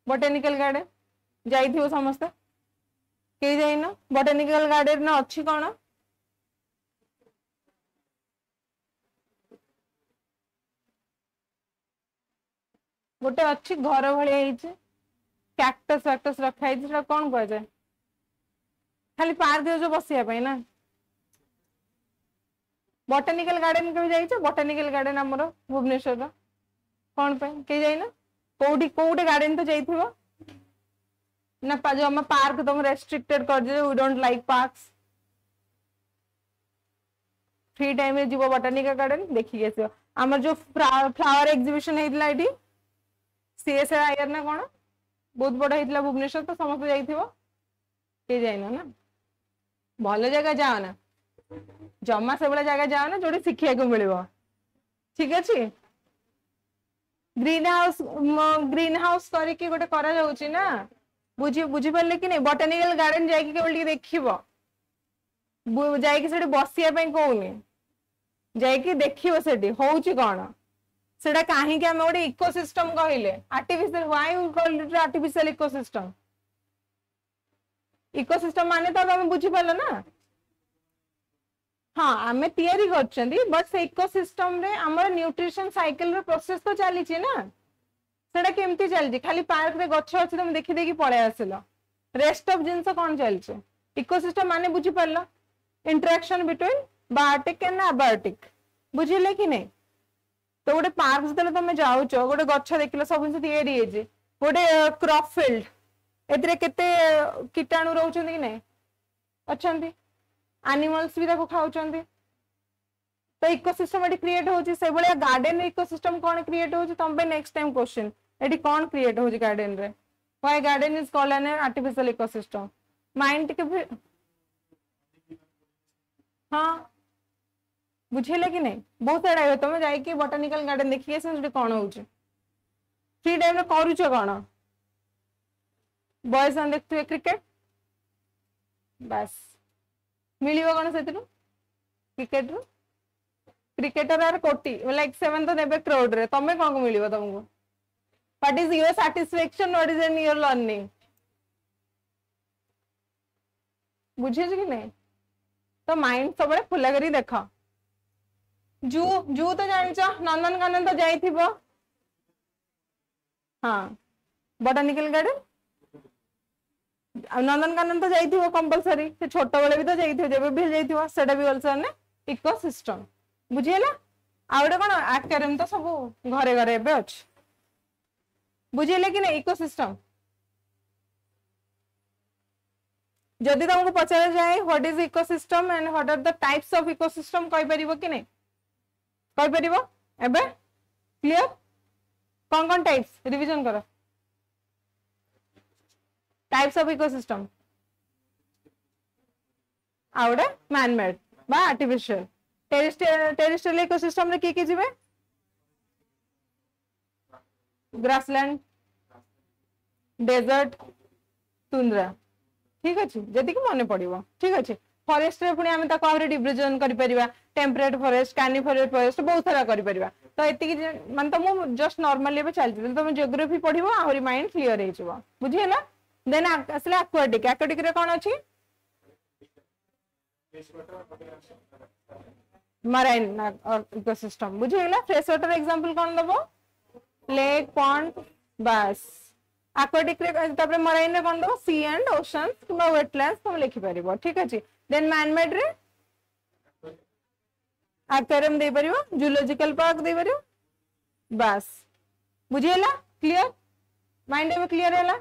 S1: बोटेनिकल गार्डन जाइथियो समस्त के जाइनो बोटेनिकल गार्डन न अछि कोन गोटे अच्छी घर भाई कैक्टस फैक्टस रखाई कौन कह जाए खाली पार्क जो बसिया ना बोटेनिकल गार्डन के जाइए बोटेनिकल गार्डन आमर भुवनेश्वर कौन पे के जाइना कोठी कोटे गार्डन तो जाइथिबो ना जो हम पार्क तुम रेस्ट्रिक्टेड कर दे we don't like parks free time में जीवो बोटेनिकल गार्डन देखि आसीबो हमर जो फ्लावर एग्जीबिशन हेतला एठी सीएसआईआर ना कोन बहुत बड़ा हेतला भुवनेश्वर तो समस्त जाइथिबो के जाइना ना भले जगह जाओ ना जमा से बड़ा जगह जाओ ना जोड़ी शिक्षा को मिलिबो ठीक अछि ग्रीन हाउस करी के गोटे करा जाउची ना बुझी परले कि नहीं बोटेनिकल गार्डन जाई के केवल देखिबो जाई के सेठी बसिया पई कोउनी जाई के देखिबो सेठी होउची कोन सेटा काहे के हम गोटे इकोसिस्टम कहिले artificial why we call it artificial ecosystem माने तो हम बुझी परलो ना हाँ आमे तैयारी करछंदी बट से इकोसिस्टम रे हमर न्यूट्रिशन साइकिल रो प्रोसेस तो चली छी ना सेटा केमती चली छी खाली पार्क रे गछ अछि तुम देखि देखि पळे आसिलो रेस्ट ऑफ जिंस कोन चली छी इकोसिस्टम माने बुझी परलो interaction between biotic and abiotic बुझिले कि नहीं तो गोटे पार्क जतले तुम जाउछ गोटे गछ देखिलो सब जिंस तैयारी हे जे गोटे क्रॉप फील्ड एतरे केते कीटाणु रहउछन कि नहीं अछंती एनिमल्स भी ताको खाउछंती तो इकोसिस्टम एटी क्रिएट होची से बळे गार्डन इकोसिस्टम कोन क्रिएट होची तम पे नेक्स्ट टाइम क्वेश्चन एटी कोन क्रिएट होची गार्डन रे why garden is called an artificial ecosystem mind के हां बुझिले कि नहीं बहुत सारा है तुम जाई कि बोटेनिकल गार्डन देखिए से कोन होची फ्री टाइम रे करूछ कोन बॉयज सन देखते क्रिकेट बस मिलिबो कोन सेतिरु क्रिकेट रु क्रिकेटर आर कोटी लाइक 7th नेबे क्रोड रे तमे कोन को मिलिबो तुमको what is your satisfaction what is in your learning बुझे कि नहीं तो माइंड सब खुला करी देख जू जू तो जान नंदनकानन तो जाइथिबो हाँ बोटानिकल गार्डन नंदनकानन तो जाइथिबो कंपलसरी से छोट बेले भी तो जाइथिबो जेबे भी जाइथिबो सेटा भी आल्सो ने इकोसिस्टम बुझियला आ गोटे कोन एक्वेरियम तो सब घरे घरे एबे अछि बुझियले कि नहीं इकोसिस्टम जदि तुमको पचारा जाए what is ecosystem and what are the types of ecosystem कहि परिबो कि नहीं कहि परिबो एबे क्लियर कौन टाइप्स रिवीजन करो टाइप्स ऑफ इकोसिस्टम आउडे मैन मेड बा आर्टिफिशियल टेरेस्ट्रियल इकोसिस्टम रे की जिवे ग्रासलैंड डेजर्ट टुंड्रा ठीक अच्छे जदि कि मन पड़ो ठीक अच्छे फॉरेस्ट रे पुणी आम डिविजन कर टेम्परेट फॉरेस्ट कैनिफेरस फॉरेस्ट बहुत सारा कर तो ये मान तो मुझे जस्ट नॉर्मली चलती तुम जियोग्राफी पढ़ो आहरी माइंड क्लियर हो बुझीगला देन आसले एक्वाटिक एक्वाटिक रे कौन अच्छी मराइन इकोसिस्टम बुझीगला फ्रेश वाटर एग्जांपल कौन दबो लेक पॉन्ड बस एक्वाटिक रे तापर मराइन रे कौन दबो सी एंड ओशन किंबा वेटलैंड्स तुम लिखि परिबो ठीक अछि देन मैन मेड रे एक्वेरियम दे परिबो जूलॉजिकल पार्क दे परिबो बस बुझियला क्लियर माइंड में क्लियर हैला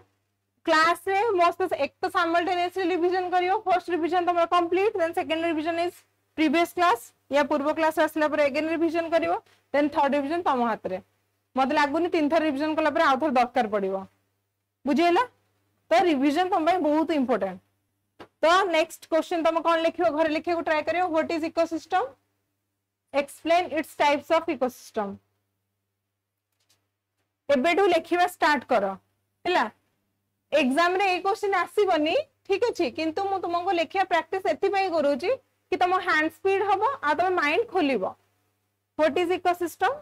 S1: क्लास रे मोस्ट एक तो साइमल्टेनियसली रिवीजन करियो फर्स्ट रिवीजन तुम complete then second revision is previous class या पूर्व क्लास आसला पर अगेन रिवीजन करियो देन थर्ड रिवीजन तुम हाथ रे मत लागुनी तीन थर रिवीजन कला पर आउथर दरकार पड़िबो बुझियला तो रिवीजन तुम बहुत इंपोर्टेंट तो नेक्स्ट क्वेश्चन तुम कौन लिखियो घर लिखे को ट्राई करियो what is ecosystem explain its types of ecosystem एबेटू लिखिबा स्टार्ट करो हैला एग्जाम रे ए क्वेश्चन आसीबनी ठीक अछि किंतु मु तुमको लिखिया प्रैक्टिस एथि पई करूची कि तुम हैंड स्पीड हबो आ तुम माइंड खोलिबो what is ecosystem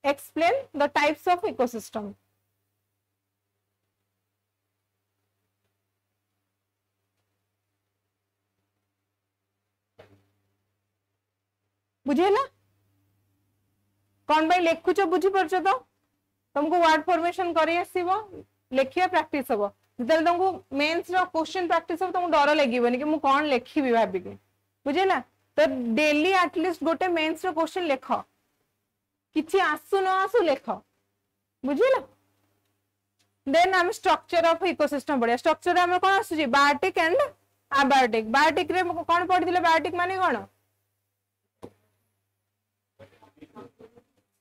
S1: explain the types of ecosystem बुझेला कौन भाई लिखुच बुझी पारछ तो तुमको वर्ड फॉर्मेशन करी आसीबो लिखिया प्रैक्टिस हबो जतले तुमको मेंस रो क्वेश्चन प्रैक्टिस हबो तुमको डर लागीबनी कि मु कोन लिखिबी भाबी के बुझेला तो डेली एटलीस्ट गोटे मेंस रो क्वेश्चन लिख किछि आसु न आसु लिख बुझेला देन हम स्ट्रक्चर ऑफ इकोसिस्टम पढ़िया स्ट्रक्चर हम कोन आसुची बायोटिक एंड अबायोटिक बायोटिक रे कोन पढ़िदिले बायोटिक माने कोन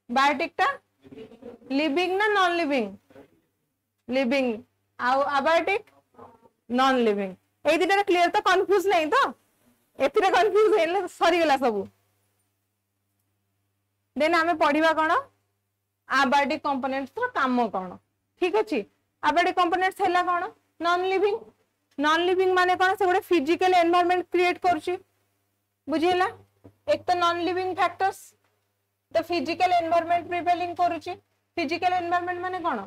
S1: बायोटिक टा लिविंग ना नॉन लिविंग लिविंग आउ अबायोटिक नॉन लिविंग ए दिटा क्लियर तो कंफ्यूज नहीं तो एथिरे कंफ्यूज हेले सरी गेला सब देन हमें पढ़िबा कोन अबायोटिक कंपोनेंट्स रो काम कोन ठीक अछि अबायोटिक कंपोनेंट्स हैला कोन नॉन लिविंग माने कोन से गोटे फिजिकल एनवायरनमेंट क्रिएट करछि बुझिला एक तो non living factors the physical environment prevailing करूची फिजिकल एनवायरनमेंट माने कोन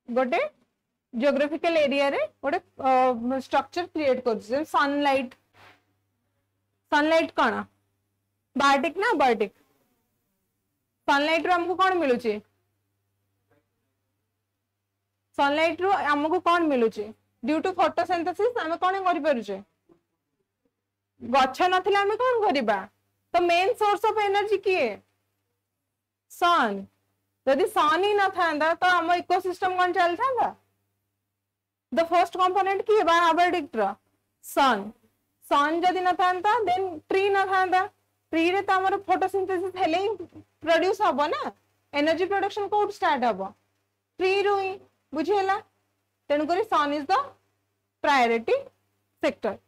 S1: गोटे जियोग्राफिकल एरिया रे गोटे स्ट्रक्चर क्रिएट करूची सनलाइट कोन बायोटिक ना बायोटिक सनलाइट रो हमको कोन मिलुची सनलाइट रो हमको कोन मिलुची ड्यू टू फोटोसिंथेसिस हम कोन करि परुचे गच्छ नथिला हमें कौन करिबा तो मेन सोर्स ऑफ एनर्जी किए सन यदि सन ही न था तो हम इकोसिस्टम कौन चल था द फर्स्ट कंपोनेंट किए बा अबायोटिक रो सन सन जदि न था देन ट्री न था ट्री रे तो हमर फोटोसिंथेसिस हेले प्रोड्यूस हबो ना एनर्जी प्रोडक्शन कोड स्टार्ट हबो ट्री रो ही बुझियला तेन करी सन इज द प्रायोरिटी सेक्टर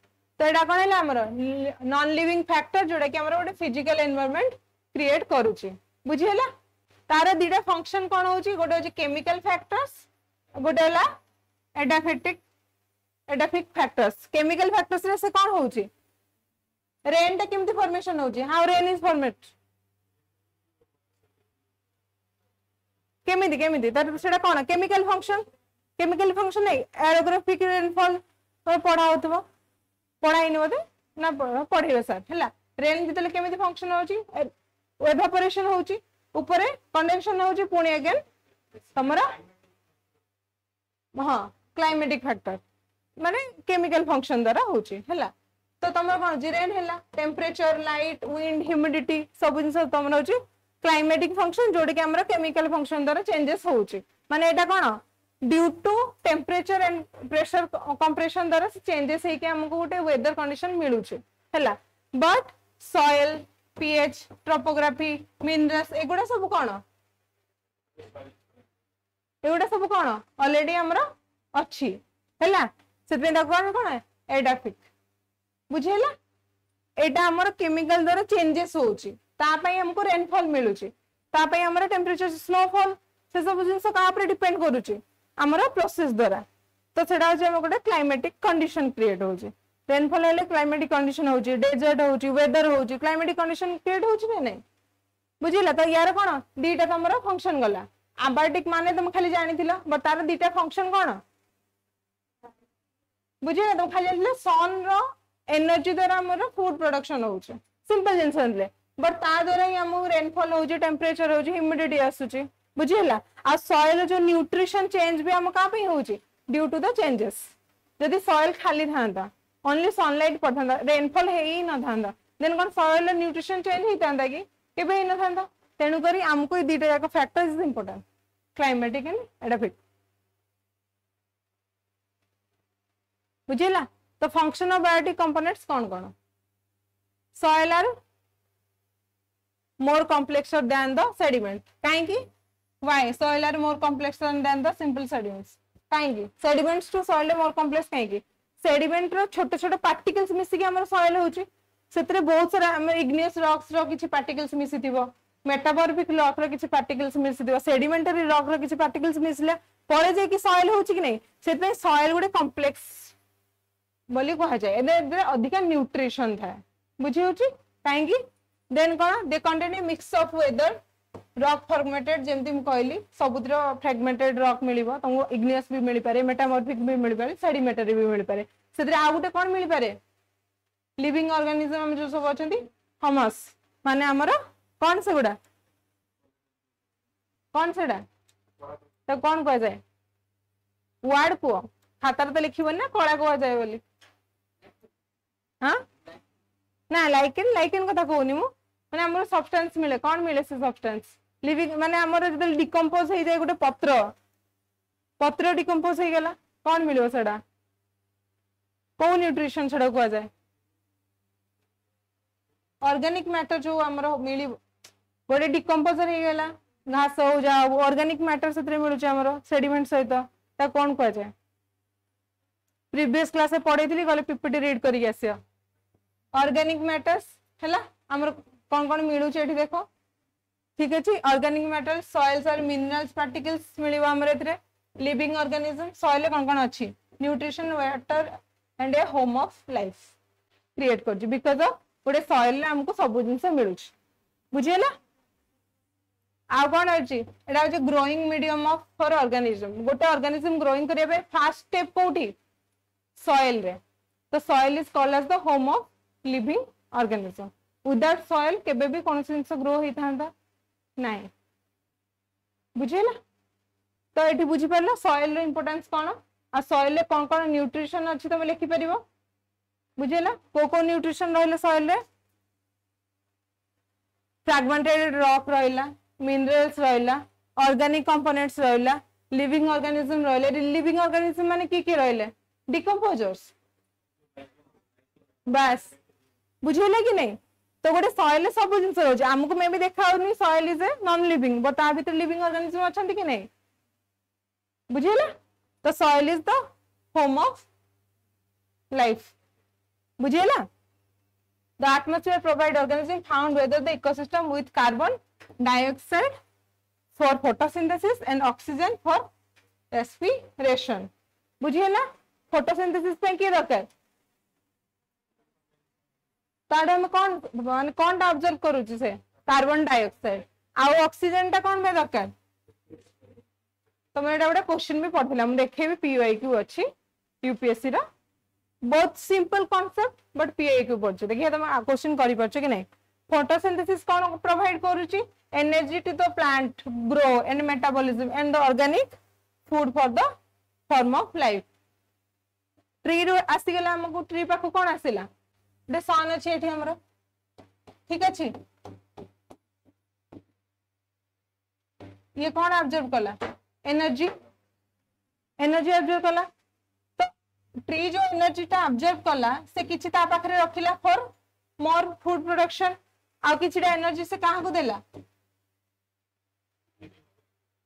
S1: तो एटा कोन हैला हमर नॉन लिविंग फैक्टर जोडा कि हमर गोटे फिजिकल एनवायरनमेंट क्रिएट करूची बुझियला तार दीटा फंक्शन कोन होची गोटे होची केमिकल फैक्टर्स गोटे हैला एडाफेटिक एडाफिक फैक्टर्स केमिकल फैक्टर्स रे से कोन होउची रेन टा केमती फॉर्मेशन होउची हाउ रेन इज फॉर्मेड केमिति केमिति तर सेटा कोन केमिकल फंक्शन नै एरोग्राफिक रेनफॉल तो पढ़ा होतबो पढ़ाई नै बोते ना पढ़िबे सर हैला रेन जितले केमिति फंक्शन होउची एवापोरेशन होउची ऊपर कंडेंशन होउची पुणी अगेन तमरा हां क्लाइमेटिक फैक्टर माने केमिकल फंक्शन द्वारा होउची हैला तो तमरा कोन जी रेन हैला टेंपरेचर लाइट विंड ह्यूमिडिटी सब जिंस तमरा होउची क्लाइमेटिक फंक्शन जोड़ के हमरा केमिकल फंक्शन द्वारा चेंजेस होउची माने एटा कोन due to temperature and pressure compression द्वारा चेंजेस हे के हमको गोटे वेदर कंडीशन मिलुची हैला but soil pH topography minerals एगुडा सब कोन एगुडा सब कोन ऑलरेडी हमरा अछि हैला सेते दा कोन एडाफिक बुझेला एटा हमर केमिकल द्वारा चेंजेस होउची ता पई हमको रेनफॉल मिलुची ता पई हमरा टेंपरेचर स्नोफॉल से सब जिंस का ऊपर डिपेंड करूची हमरा प्रोसेस द्वारा तो सेटा जे हम गोटे क्लाइमेटिक कंडीशन क्रिएट होउची रेनफॉल हेले क्लाइमेटिक कंडीशन होउची डेजर्ट होउची वेदर होउची क्लाइमेटिक कंडीशन क्रिएट होउची नै बुझिला तो यार कोन दीटा तमरा फंक्शन गला अबार्टिक माने तुम खाली जानिथिला बट तार दीटा फंक्शन कोन बुझिला तुम खाली जानिथिला सन रो एनर्जी द्वारा हमर फूड प्रोडक्शन होउची सिंपल जिंसनले बट ता द्वारा ही हम रेनफॉल होउची टेंपरेचर होउची ह्यूमिडिटी आसुची बुझिला आ सॉइल जो न्यूट्रिशन चेंज भी हम का पे होउची ड्यू टू द चेंजेस यदि सॉइल खाली थांदा ओनली सनलाइट पड़ता रेनफॉल है ही न थांदा देन कोन सॉइल न्यूट्रिशन चेंज ही थांदा कि केबे ही न थांदा तेनु करी हमको ई दीटा जाक factors is important climatic and edaphic बुझिला तो फंक्शन ऑफ बायोटिक कंपोनेंट्स कौन soil are more complexer than the sediment काहेकि why soil are more complexer than the simple sediments काहेकि sediments to soil more complex काहेकि sediment रो छोटे छोटे particles मिसी के हमर soil होची सेतरे बहुत सारा हमर igneous rocks रो किछि particles मिसी थिबो metamorphic rock रो किछि particles मिसी थिबो sedimentary rock रो किछि particles मिसले परे जे कि soil होची कि नै सेतरे soil गुडे complex बोली कहा जाय एदे अधिक न्यूट्रिशन था बुझी होची काहेकि देन कोन they contain a mix of weather rock formatted जेमति म कहली सबुद्र फ्रैगमेंटेड रॉक मिलिबो तमो इग्नियस भी मिलि पारे मेटामॉर्फिक भी मिलि पारे सेडिमेंटरी भी मिलि पारे सेतरे आ गुटे कोन मिलि पारे लिविंग ऑर्गेनिज्म हम जो सब अछंती ह्यूमस माने हमर कोन से गुडा कोन सेडा तो कोन कह जाय वर्ड को खातार तो लिखिबो ना कोळा को जाय बोली हां ना लाइकेन कथा कहूनी मु माने हमर सब्सटेंस मिले कोन मिले से सब्सटेंस लिविंग माने हमर जदल डिकम्पोज हो जाय गुटे पत्र डिकम्पोज हो गेला कोन मिलबो सेडा को न्यूट्रिशन सेडा को जाय ऑर्गेनिक मैटर जो हमर मिली गोटे डिकम्पोजर हो गेला घास हो जा ऑर्गेनिक मैटर सेतरे मिलुछ हमर सेडिमेंट सहित ता कोन को जाय प्रीवियस क्लास में पढ़ेइथिली गले पीपीटी रीड करी आसिया ऑर्गेनिक मैटर्स हैला हमर कोन कोन मिलु छै एठी देखो ठीक अछि ऑर्गेनिक मैटर सॉइल्स और मिनरल्स पार्टिकल्स मिलिबा हमर एतरे लिविंग ऑर्गेनिज्म सॉइल कोन कोन अछि nutrition water and A home of life create कर बिकॉज ऑफ गोटे सॉइल हमको सब जिंस मिलु छै बुझियला आ कोन अछि एटा अछि growing medium of for organism गोटे ऑर्गेनिज्म ग्रोइंग करिया बे फर्स्ट स्टेप कोठी सॉइल रे तो soil is called as the home of living organism without soil केबे भी कोन जिंस ग्रो होई थांदा नहीं बुझिला तो एठी बुझि परलो सॉइल रो इंपोर्टेंस कोन आ सॉइल ले कोन कोन न्यूट्रिशन अछि तमे लिखि परिबो बुझिला को न्यूट्रिशन रहले सॉइल रे फ्रैगमेंटेड रॉक रहला मिनरल्स रहला ऑर्गेनिक कंपोनेंट्स रहला लिविंग ऑर्गेनिज्म रहले लिविंग ऑर्गेनिज्म माने की रहले डिकम्पोजर्स बस बुझिला कि नहीं तो गोटे सॉइल सब जिंस रहउछ हमको मे भी देखा होनी soil is a non living but ता भीतर लिविंग ऑर्गेनिज्म अछंती कि नहीं बुझिला तो soil is the home of life बुझिला the atmosphere provide organism found weather the ecosystem with carbon dioxide for photosynthesis and oxygen for respiration बुझिला photosynthesis पे किए दरकार ताडे हम कौन माने कौन टा ऑब्जर्व करूची से कार्बन डाइऑक्साइड आ ऑक्सीजन टा कौन पे दरकार तुम एटा गोटे क्वेश्चन भी पढ़थिला हम देखेबी पीवाईक्यू अछि यूपीएससी रा बहुत सिंपल कांसेप्ट बट पीआईक्यू पढ़छ देखिए तुम क्वेश्चन करि परछ कि नहीं फोटोसिंथेसिस कौन प्रोवाइड करूची energy to the plant grow and metabolism and the organic food for the form of life tree रो आसीगला हमको ट्री पाखो कौन आसीला दे सन अछि एठी हमरो ठीक अछि ये कौन ऑब्जर्व कला एनर्जी एनर्जी ऑब्जर्व कला तो ट्री जो एनर्जी टा ऑब्जर्व कला से किछि ता पाखरे रखिला फॉर मोर फूड प्रोडक्शन आ किछि एनर्जी से कहां को देला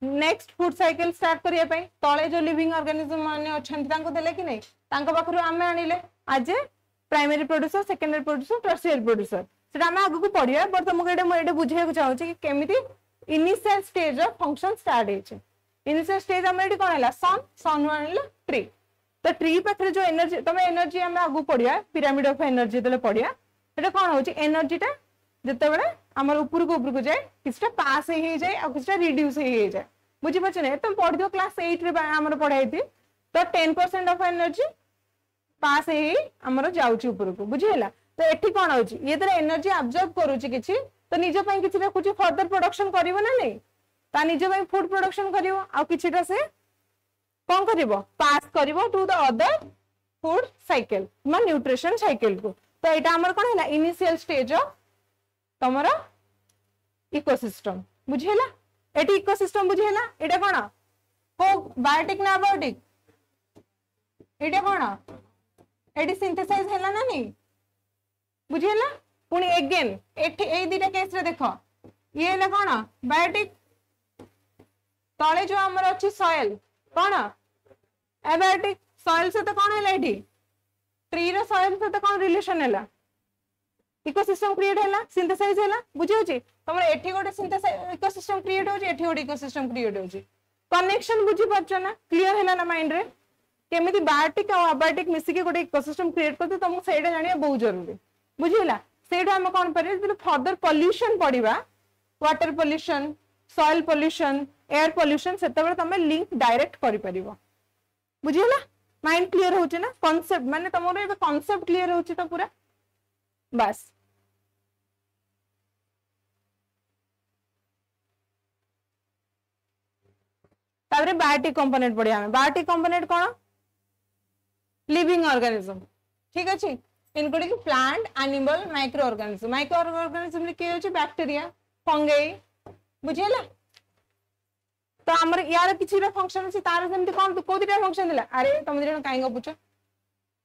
S1: नेक्स्ट फूड साइकिल स्टार्ट करिया पई तळे जो लिविंग ऑर्गेनिज्म माने अछंती तांको देले कि नहीं तांको पाखरु आमे आनिले आज primary producer secondary producer tertiary producer सेटा आमे आगु को पढिया बट तुमको एडे म एडे बुझिया को चाहू कि केमिति initial stage of function start हेचे इनिशियल स्टेज हम एडी कोन हला सन वाला ट्री तो ट्री पाखरे जो एनर्जी तमे एनर्जी आमे आगु पढिया पिरामिड ऑफ एनर्जी देले पढिया सेटा कोन होची एनर्जी टा जते बडे हमर ऊपर को जाए किछटा पास हे जाए आ किछटा रिड्यूस हे जाए बुझि पछ नै तुम पढ दियो क्लास 8 रे हमर पढाई थी तो 10% ऑफ एनर्जी पास हे हमर जाउची ऊपर को बुझिला तो एठी कोन होची ये तर एनर्जी अब्जॉर्ब करूची किछि तो निजो पई किछि कुछ फर्दर प्रोडक्शन करिवो ना नै ता निजो पई फूड प्रोडक्शन करिवो आ किछिटा से कोन करिवो पास करिवो to the other food cycle मा न्यूट्रिशन साइकिल को तो एटा हमर कोन हैला इनिशियल स्टेज ऑफ तमरा इकोसिस्टम बुझिला एटी इकोसिस्टम बुझिला एटा कोन को बायोटिक ना बायोटिक एटा कोन एटी सिंथेसाइज हैला ना नहीं बुझिला पुनी अगेन एठी ए दिटा केस रे देखो ये हैला कोन बायोटिक तळे जो हमर अछि सॉइल कोन एबायोटिक सॉइल से तो कोन हैला एठी ट्री रो सॉइल से तो कोन रिलेशन हैला इकोसिस्टम क्रिएट हैला सिंथेसाइज हैला बुझियो छी तमर एठी गोटे सिंथेसाइज इकोसिस्टम क्रिएट होची एठी गोटे इकोसिस्टम क्रिएट होची कनेक्शन बुझी परछ ना क्लियर हैला ना माइंड रे केमिति बायोटिक और अबायोटिक मिसी के गोटे इकोसिस्टम क्रिएट करते तुमको सेटा जानिया बहुत जरूरी बुझिला सेटा हम कोन परिए जे फर्दर पोल्यूशन पडिबा water pollution soil pollution air pollution सेतबे तमे लिंक डायरेक्ट करि परिबो बुझिला माइंड क्लियर होची ना कांसेप्ट माने तमरो ए कांसेप्ट क्लियर होची तो पूरा बस ताबरे बायोटिक कंपोनेंट पढ़िया हमें बायोटिक कंपोनेंट कौन लिविंग ऑर्गेनिज्म ठीक अछि including plant animal micro organism रे के होची बैक्टीरिया फंगई बुझिला तो हमर यार किछि रे फंक्शन अछि तार सेमति कोन को दिटा फंक्शन दिला अरे तुम दिना काई गपुछ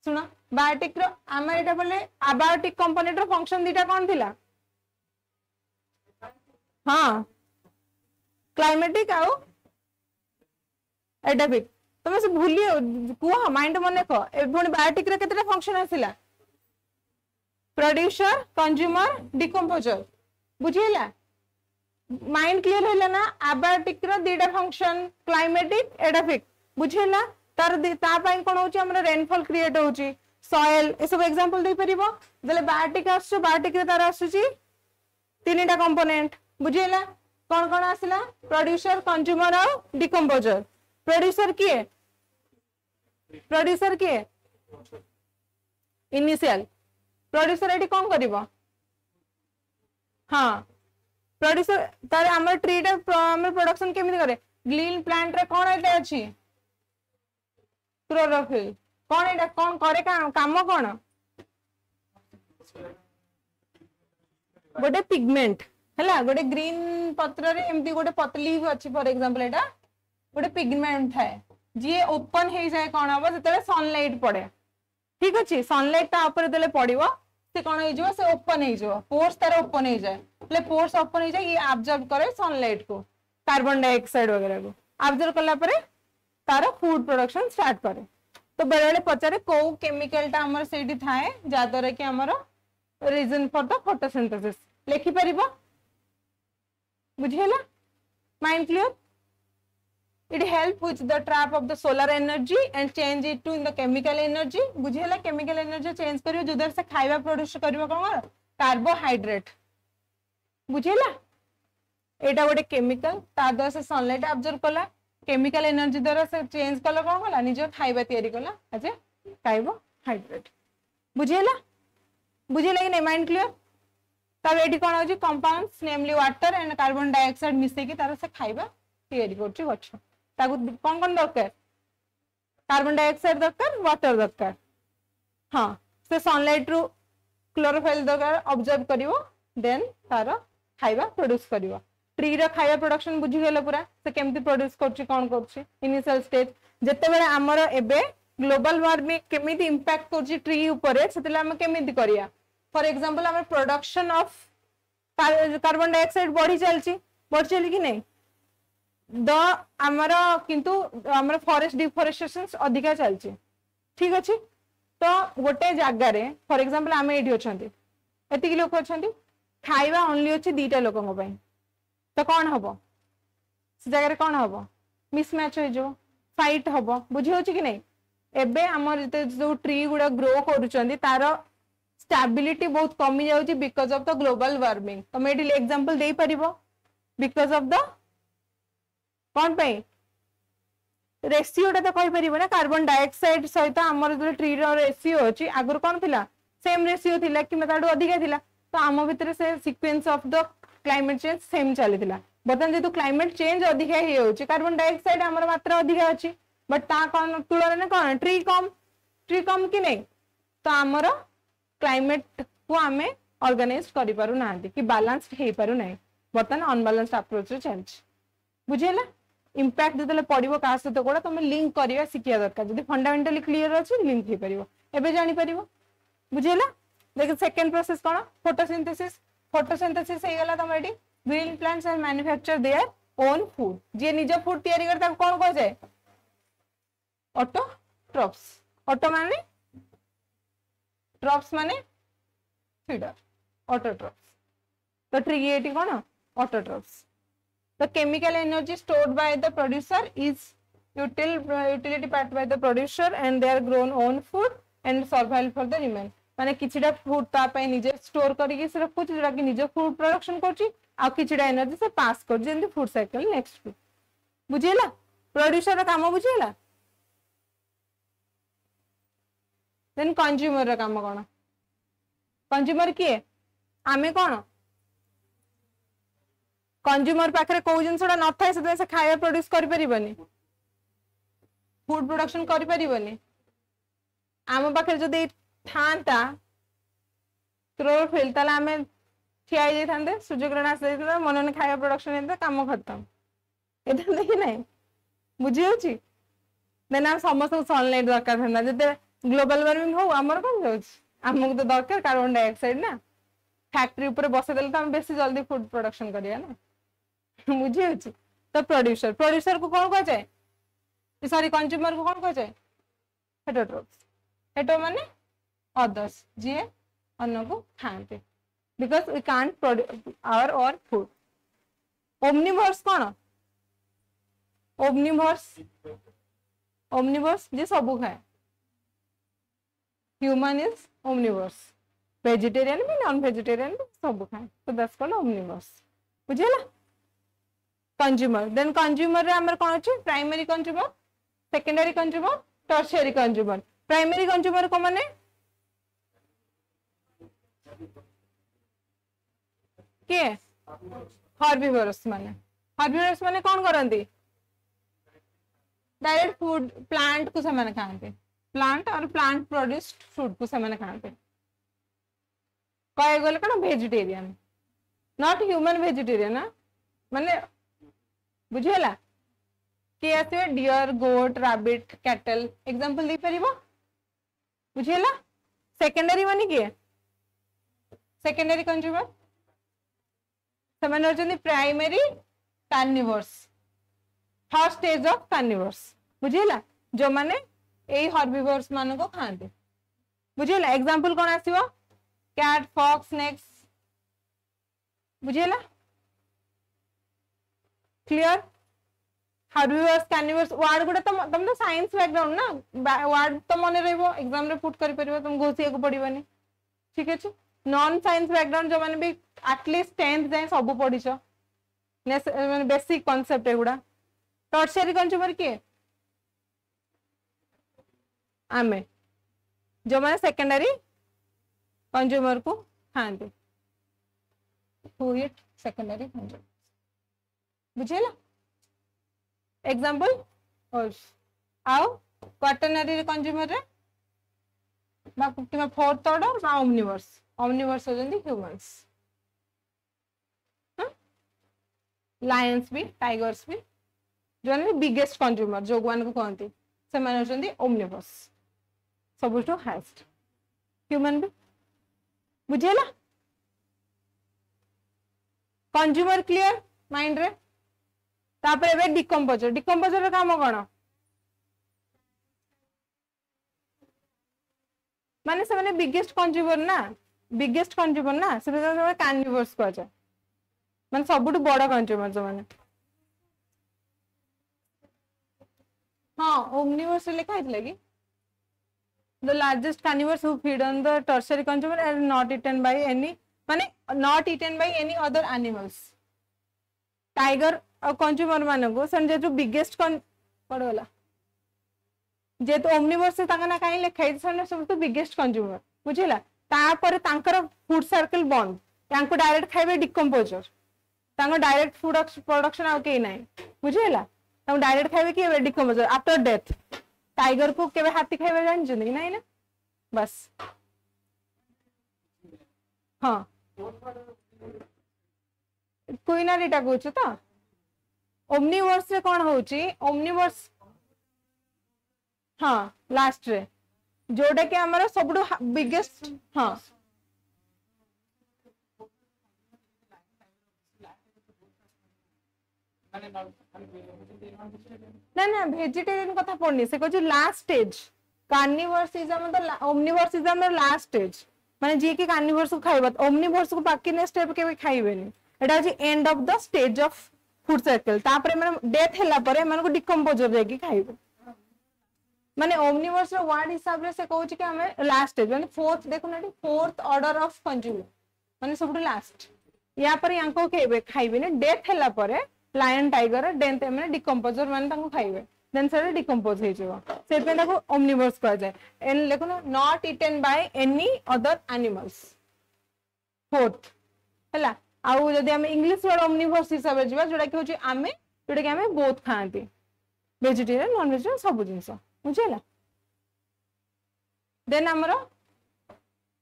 S1: सुना बायोटिक रो आम एटा बोले अबायोटिक कंपोनेंट रो फंक्शन दिटा कोन थिला हां क्लाइमेटिक आउ एडाफिक तुम से भूलियो कुह माइंड मन को एभोनी बायोटिक रे केतेटा फंक्शन आसिला प्रोड्यूसर कंज्यूमर डिकंपोजर बुझिला माइंड क्लियर हैला ना अबायोटिक रो दिटा फंक्शन क्लाइमेटिक एडाफिक बुझिला तार ता पई कोन होची हमरा रेनफॉल क्रिएट होची सॉइल ए सब एग्जांपल दे परिबो जले बायोटिक आसु बायोटिक रे तार आसुची तीनटा कंपोनेंट बुझिला कोन कोन आसिला प्रोड्यूसर कंज्यूमर और डिकंपोजर प्रोड्यूसर किए इनिशियल प्रोड्यूसर एटी कोन करिवो हां प्रोड्यूसर तार हमर ट्री टा हमर प्रोडक्शन केमिति करे ग्रीन प्लांट रे कोन एटा अछि क्लोरोफिल कोन एटा कोन करे काम कोन गोटे पिगमेंट हैला गोटे ग्रीन पत्र रे एमती गोटे पतली अछि फॉर एग्जांपल एटा गोटे पिगमेंट है जी ओपन हो जाए कौन हम जो सनलाइट पड़े ठीक अच्छे सनलाइट ता देले पड़ो से कौन हो से ओपन हो पोर्स तार ओपन हो जाए पोर्स ओपन हो जाए ये अब्जॉर्ब करे सनलाइट को कार्बन डाइऑक्साइड वगैरह को अब्जॉर्ब कला परे तार फूड प्रोडक्शन स्टार्ट करे तो बेले बेले पचारे को केमिकल टा हमर सेठी थाए जा द्वारा कि हमर रीजन फॉर द फोटोसिंथेसिस लिखि परिबो बुझियला mind clear it help with the trap of the solar energy and change it to in the chemical energy बुझेला chemical energy change करियो जुदर से खाइबा प्रोड्यूस करियो कोन कार्बोहाइड्रेट बुझेला एटा गोटे केमिकल ता द्वारा से सनलाइट अब्जॉर्ब कला केमिकल एनर्जी द्वारा से चेंज कला कोन कला निजो खाइबा तयारी कला अजे कार्बोहाइड्रेट बुझेला बुझेला कि नै माइंड क्लियर तब एटी कोन होची compounds namely water and carbon dioxide मिसे कि तार से खाइबा तयारी करची गछ ताकू कोन कोन दरकार कार्बन डाइऑक्साइड दरकार वाटर दरकार हां से सनलाइट रु क्लोरोफिल दरकार ऑब्जर्व करिवो देन तार खाइबा प्रोड्यूस करिवो ट्री रो खाइबा प्रोडक्शन बुझी गेला पूरा से केमती प्रोड्यूस करची कोन करची इनिशियल स्टेज जते बेले हमर एबे ग्लोबल वार्मिंग केमिति इंपैक्ट करची ट्री ऊपर सेतले हम केमिति करिया फॉर एग्जांपल हमर प्रोडक्शन ऑफ कार्बन डाइऑक्साइड बढ़ी चली कि नहीं द हमर किंतु हमर फॉरेस्ट डिफॉरेस्टेशन अधिका चलची ठीक अछि तो गोटे जागा रे फॉर एग्जांपल हम एठी अछंती एति लोक अछंती खाइबा ओनली अछि दीटा लोकन पई तो कौन हबो से जगह रे कौन हबो मिसमैच हो जो फाइट हबो बुझी होची कि नहीं एबे हमर जो ट्री गुडा ग्रो करूचंदी तार स्टेबिलिटी बहुत कमी जाउची because of the global warming तुम एठी एग्जांपल देई परिबो बिकॉज ऑफ द कौन पे रेशियोटा तो कहि परिबो ना कार्बन डाइऑक्साइड सहित हमर जो ट्री रो रेशियो अछि आगर कौन थिला सेम रेशियो थिला कि मताडू अधिका थिला तो आम भितर से sequence of the climate change same चली थिला बर्तमान जेतु क्लाइमेट चेंज अधिका हे होछि कार्बन डाइऑक्साइड हमर मात्रा अधिका अछि बट ता कोन तुलना में कोन ट्री कम कि नहीं तो हमर क्लाइमेट को आमे ऑर्गेनाइज करि पारु नांती कि बैलेंस्ड हे पारु नै बर्तमान अनबैलेंस्ड अप्रोच रे चलछि बुझेला इंपैक्ट जतले पडिबो का सहित कोडा तुम लिंक करिया सिकिया दरकार जदी फंडामेंटली क्लियर अछि लिंक हे परिबो एबे जानि परिबो बुझेला देख सेकंड प्रोसेस कोन फोटोसिंथेसिस हे गला तुम एटी green plants are manufacture their own food जे निज फूड तयारी कर ता कोन को जाय ऑटोट्रॉप्स ऑटो माने ट्रॉप्स माने फीडर ऑटोट्रॉप्स तो ट्री एटी कोन autotrophs the chemical energy stored by the producer is utility part by the producer and they are grown own food and survival for the remain माने किछिडा food ता पय निजे store करिके से रखु जेडा कि निजे फूड प्रोडक्शन करछि आ किछिडा एनर्जी से पास कर जेंति फूड साइकिल नेक्स्ट बुझिला प्रोड्यूसर काम बुझिला देन कंज्यूमर काम कोन कंज्यूमर किए आमे कोन कंज्यूमर पाखरे को जिनसडा न थाए से खाया प्रोड्यूस करि परिबनी फूड प्रोडक्शन करि परिबनी आम पाखरे जदी थांता क्लोरोफिल तला हमें ठिया जाई थांदे सूर्यग्रहण आस जाई मनने खाया प्रोडक्शन हेते काम खत्म एता देखि नै बुझी होची देन हम समस्त सनलाइट दरकार थांदा जते ग्लोबल वार्मिंग हो हमर कोन जाउछ हमक तो दरकार कार्बन डाइऑक्साइड ना फैक्ट्री ऊपर बसे देले तो हम बेसी जल्दी फूड प्रोडक्शन करिया ना बुझी होची तो प्रोड्यूसर को कौन कह जाए सॉरी कंज्यूमर को कौन कह जाए हेटरोट्रॉप्स हेटो माने अदर्स जे अन्न को खाते because we can't produce our own food omnivores कौन ओमनिवर्स जे सब खाए ह्यूमन इज ओमनिवर्स वेजिटेरियन भी नॉन वेजिटेरियन भी सब खाए तो दैट्स कॉल्ड ओमनिवर्स बुझिला कंज्यूमर देन कंज्यूमर रे हमर कोन अछि primary consumer secondary consumer tertiary consumer primary consumer को माने के हर्बिवोरस माने कोन करंती डायरेक्ट फूड प्लांट को समान खाते प्लांट और प्लांट प्रोड्यूस्ड फूड को समान खाते कहे गले कौन वेजिटेरियन नॉट ह्यूमन वेजिटेरियन ना माने बुझेला के आसे deer goat rabbit cattle example दे परिबो बुझेला सेकेंडरी माने के सेकेंडरी कंज्यूमर समान होचंदी primary carnivores first stage of carnivores बुझेला जो माने एई हर्बिवोर्स मान को खाते बुझेला एग्जांपल कोन आसीबो कैट फॉक्स स्नेक्स बुझेला क्लियर हार्बिवर्स कार्निवर्स वर्ड गुडा तुम तो साइंस बैकग्राउंड ना वर्ड तो मन रहिबो एग्जाम रे पुट करि परिबो तुम घोषिया को पड़िबनी ठीक अछि नॉन साइंस बैकग्राउंड जो माने भी एटलीस्ट 10th जाए सब पढ़िछ माने बेसिक कांसेप्ट एगुडा टर्शियरी कंज्यूमर के आमे जो माने सेकेंडरी कंज्यूमर को खाते हु इट सेकेंडरी कंज्यूमर बुझेला एग्जांपल और आउ क्वाटरनरी कंज्यूमर रे बा किमा फोर्थ ऑर्डर बा ओमनिवर्स हो जंदी ह्यूमंस लायंस भी टाइगर्स भी जो बिगेस्ट कंज्यूमर जो वन को कहते से माने होचंदी ओमनिवर्स सबुठो हाईएस्ट ह्यूमन भी बुझेला कंज्यूमर क्लियर माइंड रे तापर एबे डिकम्पोजर रे काम कोन माने से माने बिगेस्ट कंज्यूमर ना से कार्निवर्स को जाय माने सबुठो बड़ कंज्यूमर जो माने हां ओमनिवर्स लिखा है कि the largest carnivores who feed on the tertiary consumer are not eaten by any माने not eaten by any other animals tiger और कंज्यूमर माने को सन जो बिगेस्ट कन पड़ोला जे तो ओमनिवर्स से तांका ना काई लिखा है सन सब तो बिगेस्ट कंज्यूमर बुझिला तापर तांकर फूड सर्कल बंद तांको डायरेक्ट खाइबे डिकम्पोजर तांको डायरेक्ट फूड प्रोडक्शन आ के नाही बुझिला तांको डायरेक्ट खाइबे कि डिकम्पोजर आफ्टर डेथ टाइगर को केबे हाथी खाइबे जान जंदी नाही ना बस हां कोई ना डेटा कहूँ तो ओमनिवर्स रे कौन होची ओमनिवर्स हाँ लास्ट रे जोटा कि हमारा सबुठो बिगेस्ट हाँ ना ना वेजिटेरियन कथा पढ़नी से कहूँ लास्ट स्टेज कार्निवर्स इज मतलब ओमनिवर्स इज हमर लास्ट स्टेज माने जे कि कार्निवर्स को खाइबा ओमनिवर्स को बाकी ने स्टेप के खाइबेनी एटा अछि end of the stage of food cycle तापरे माने डेथ हैला परे माने को डिकम्पोजर जाकी खाइबे माने ओमनिवर्स रो वर्ड हिसाब रे से कहू कि हमें लास्ट स्टेज माने फोर्थ देखो ना फोर्थ ऑर्डर ऑफ कंज्यूमर माने सबटू लास्ट या पर यांको खाइबे ने डेथ हैला परे लायन टाइगर डेथ माने डिकम्पोजर माने ताको खाइबे देन सर डिकम्पोज हे जेबो से पे ताको ओमनिवर्स कह जाय एन लेखो ना not eaten by any other animals fourth हैला आउ जदि हम इंग्लिश वर्ड ओमनिवर्स हिसाब रे जिबा जोडा कि होची आमे जोडा कि आमे बोथ खांती वेजिटेरियन नॉन वेजिटेरियन सब जिंस बुझेला देन हमरो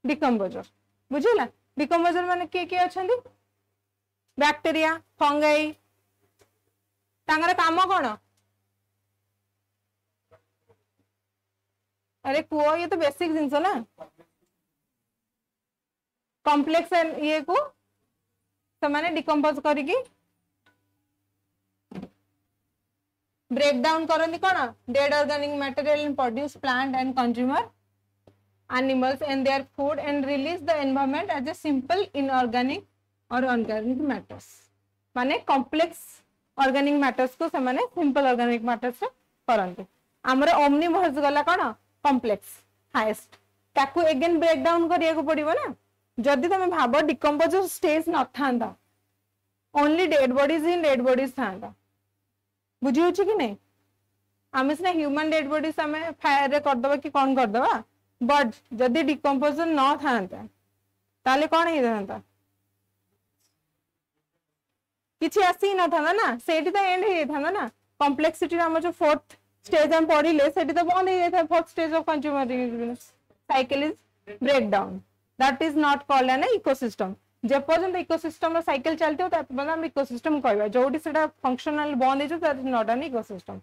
S1: डिकम्पोजर बुझेला डिकम्पोजर माने के अछंदी बैक्टीरिया फंगाई तांगर काम कोन अरे कुओ ये तो बेसिक जिंस ना कॉम्प्लेक्स ये को समाने डिकम्पोज करिकी ब्रेक डाउन करनी कोन dead organic material and produce plant and consumer animals and their food and release the environment as a simple inorganic और ऑर्गेनिक मैटर्स माने कॉम्प्लेक्स ऑर्गेनिक मैटर्स को समाने सिंपल ऑर्गेनिक मैटर्स करंते हमर omnivores गला कोन कॉम्प्लेक्स हाईएस्ट ताकू again break down करिया को पड़िबो ना जदि तमे भाबो डिकम्पोजर स्टेज न थांदा only dead bodies in dead bodies थांदा बुझियो कि नहीं आमे सिना ह्यूमन डेड बॉडीज आमे फायर रे कर दबा कि कोन कर दबा बट जदि डिकम्पोजर न थांता ताले कोन हे थांता किछि आसी न थांदा ना सेठी तो एंड हे थांदा ना कॉम्प्लेक्सिटी हमर जो फोर्थ स्टेज हम पढ़िले सेठी तो बंद हे जाय fourth stage of consumer cycle is break down that is not called an ecosystem जे पर्यंत इकोसिस्टम रो साइकिल चलते हो तब हम इकोसिस्टम कहबा जोडी सेटा फंक्शनल बंद हे जो that is not an ecosystem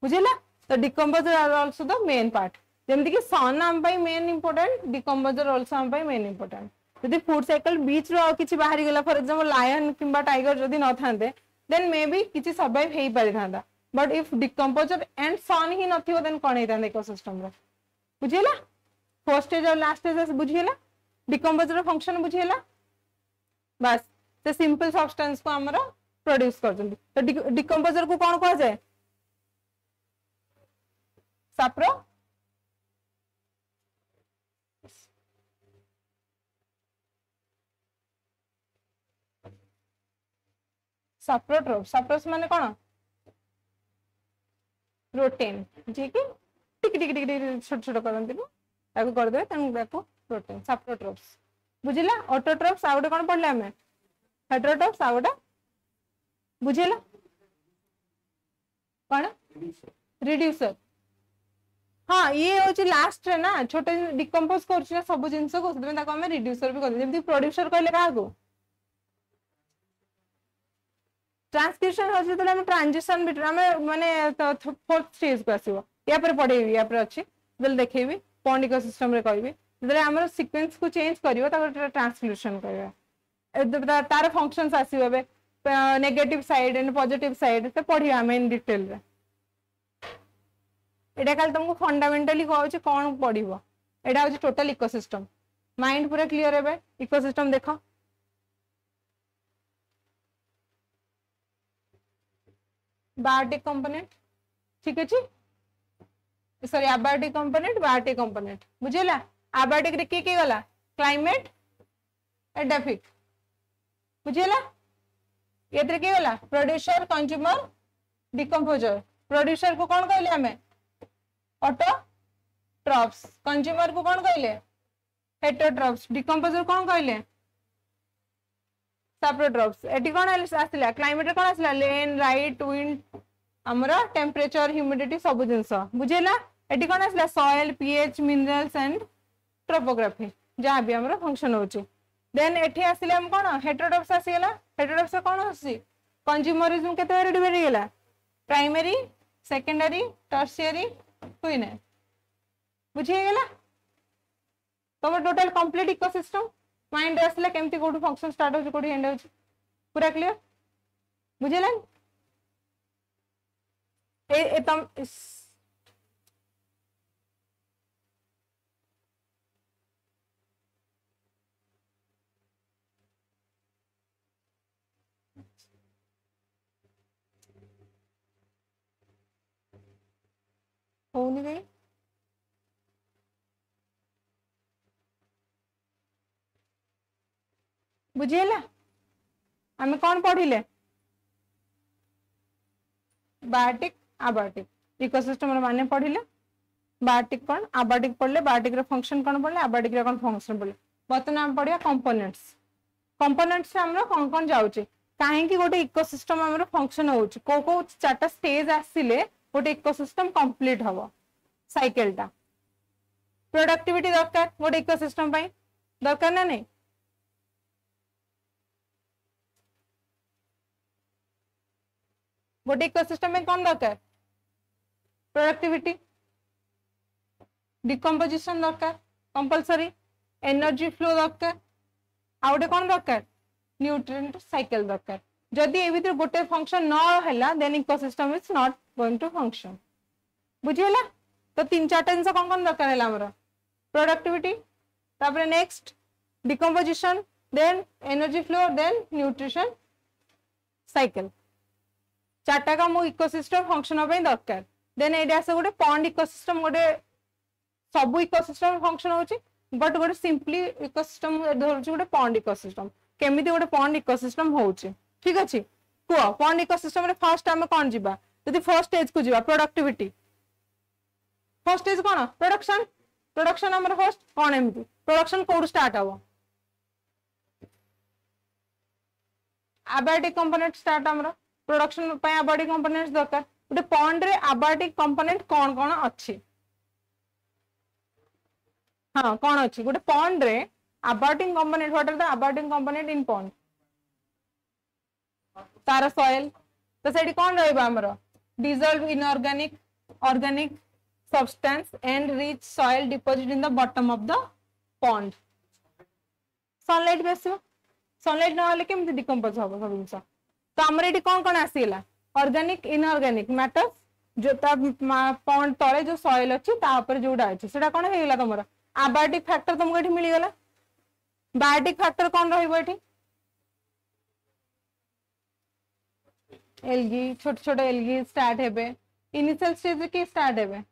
S1: बुझिला तो decomposer are also the main part जेमति कि सन हम पई मेन इंपोर्टेंट डिकम्पोजर आल्सो हम पई मेन इंपोर्टेंट यदि फूड साइकिल बीच रो किछि बाहरी गेला फॉर एग्जांपल लायन किंबा टाइगर जदि न थांते देन मे बी किछि सर्वाइव हेई पारि थांदा but if decomposer and sun ही नथियो देन कोन हेता इकोसिस्टम रो बुझिला फर्स्ट स्टेज और लास्ट स्टेज बुझिला डिकम्पोजर फंक्शन बुझिला बस से सिंपल सब्सटेंस को हमरा प्रोड्यूस करजंदी तो डिकम्पोजर को कोन कह जाय साप्रो साप्रोट्रोप्स साप्रोस माने कौन प्रोटीन जी की टिक टिक टिक टिक छोट छोट करंती ताको कर दे तन ताको प्रोटीन साप्रोट्रोप्स बुझिला ऑटोट्रोप्स आ गोटे कोन पढले हमें हेटेरोट्रोप्स आ गोटे बुझिला कोन रिड्यूसर हाँ ये होची लास्ट रे ना छोटे डिकंपोज करछ ना सब जिंस को सेते ताको हमें रिड्यूसर भी कर जेमति प्रोड्यूसर कहले का को ट्रांसक्रिप्शन होची तो हम ट्रांजिशन बिटवीन हमें माने फोर्थ स्टेज को आसीबो या पर पढेबी या पर अछि बेल देखेबी पॉन्ड इकोसिस्टम रे कहबी जदरे हमर सीक्वेंस को चेंज करिवो ताको ट्रांसक्रिप्शन करबा तार फंक्शंस आसीबो बे negative side and positive side से पढिया हम इन डिटेल रे एटा काल तुमको फंडामेंटली कहउची कोन पढिबो एटा होची टोटल इकोसिस्टम माइंड पूरा क्लियर हेबे इकोसिस्टम देखो बायोटिक कंपोनेंट ठीक अछि sorry abiotic component biotic component बुझिला अबायोटिक रे के गला क्लाइमेट एडाफिक बुझिला एतरे के गला प्रोड्यूसर कंज्यूमर डिकंपोजर प्रोड्यूसर को कौन कहले हमें ऑटोट्रॉप्स कंज्यूमर को कौन कहले हेटेरोट्रॉप्स डिकंपोजर कौन कहले साप्रोट्रॉप्स एटी कौन आसिला क्लाइमेट कौन आसिला लेन राइट विंड हमरा टेम्परेचर ह्यूमिडिटी सब जिंस बुझेला एटी कौन आसिला सॉइल पीएच मिनरल्स एंड ट्रोपोग्राफी जहां भी हमरा फंक्शन होची देन एठी आसिला हम कौन हेटेरोट्रॉप्स आसीगला हेटेरोट्रॉप्स कौन होसी कंज्यूमरिज्म केते बारे डिवाइड गेला प्राइमरी सेकेंडरी टर्शियरी क्वीन बुझे गेला तम टोटल कंप्लीट इकोसिस्टम माइंड आसला केमती कोठु फंक्शन स्टार्ट होची कोठु एंड होची पूरा क्लियर बुझेला ए तम होनी गई बुझेला आमे कौन पढ़िले बायोटिक अबायोटिक इकोसिस्टम रे माने पढ़िले बायोटिक कौन अबायोटिक पढ़ले बायोटिक रे फंक्शन कौन पढ़ले अबायोटिक रे कौन फंक्शन पढ़ले बर्तमान हम पढ़िया कंपोनेंट्स कंपोनेंट्स से हमरा कौन कौन जाउची काहे कि गोटे इकोसिस्टम हमर फंक्शन होउची को चारटा स्टेज आसिले गोटे इकोसिस्टम कंप्लीट हबो साइकिल टा प्रोडक्टिविटी दरकार गोटे इकोसिस्टम पई दरकार ना नहीं गोटे इकोसिस्टम में कौन दरकार प्रोडक्टिविटी डिकम्पोजिशन दरकार कंपलसरी एनर्जी फ्लो दरकार आ गोटे कौन दरकार न्यूट्रिएंट साइकिल दरकार जदि ए भीतर गोटे फंक्शन न हैला then ecosystem is not going to function बुझियला तो तीन चारटा जिंस कौन कौन दरकार हैला हमरा प्रोडक्टिविटी तापर next decomposition then energy flow then nutrition cycle चारटा का मो इकोसिस्टम फंक्शन पे दरकार देन एटा से गोटे पॉन्ड इकोसिस्टम गोटे सब इकोसिस्टम फंक्शन होची बट गोटे सिंपली इकोसिस्टम धरछु गोटे पॉन्ड इकोसिस्टम केमिति गोटे पॉन्ड इकोसिस्टम होची ठीक अछि को पॉन्ड इकोसिस्टम रे फर्स्ट हम कोन जिबा यदि फर्स्ट स्टेज को जिबा प्रोडक्टिविटी फर्स्ट स्टेज कोन प्रोडक्शन प्रोडक्शन हमर फर्स्ट कोन एमिति प्रोडक्शन कोड स्टार्ट हबो अबायोटिक कंपोनेंट स्टार्ट हमर प्रोडक्शन पे अबायोटिक कंपोनेंट्स दरकार गोटे पॉन्ड रे अबायोटिक कंपोनेंट कोन कोन अछि हां कोन अछि गोटे पॉन्ड रे abiotic component what are the abiotic component in pond तार सॉइल तो सेठी कोन रहबा हमरो dissolve inorganic organic substance and rich soil deposit in the bottom of the pond sunlight बेसियो सनलाइट न होले केमति डिकंपोज होबो सब जिंस तो हमर एटी कौन कौन आसीला ऑर्गेनिक इनऑर्गेनिक मैटर जो ता पॉन्ड तळे जो सॉइल अछि ता ऊपर जोडा अछि सेटा कोन हेगला तमरा अबायोटिक फैक्टर तुमको एठी मिली गला बायोटिक फैक्टर कौन रहइबो एठी एल्गी छोटे छोटे एल्गी स्टार्ट हेबे इनिशियल स्टेज के स्टार्ट हेबे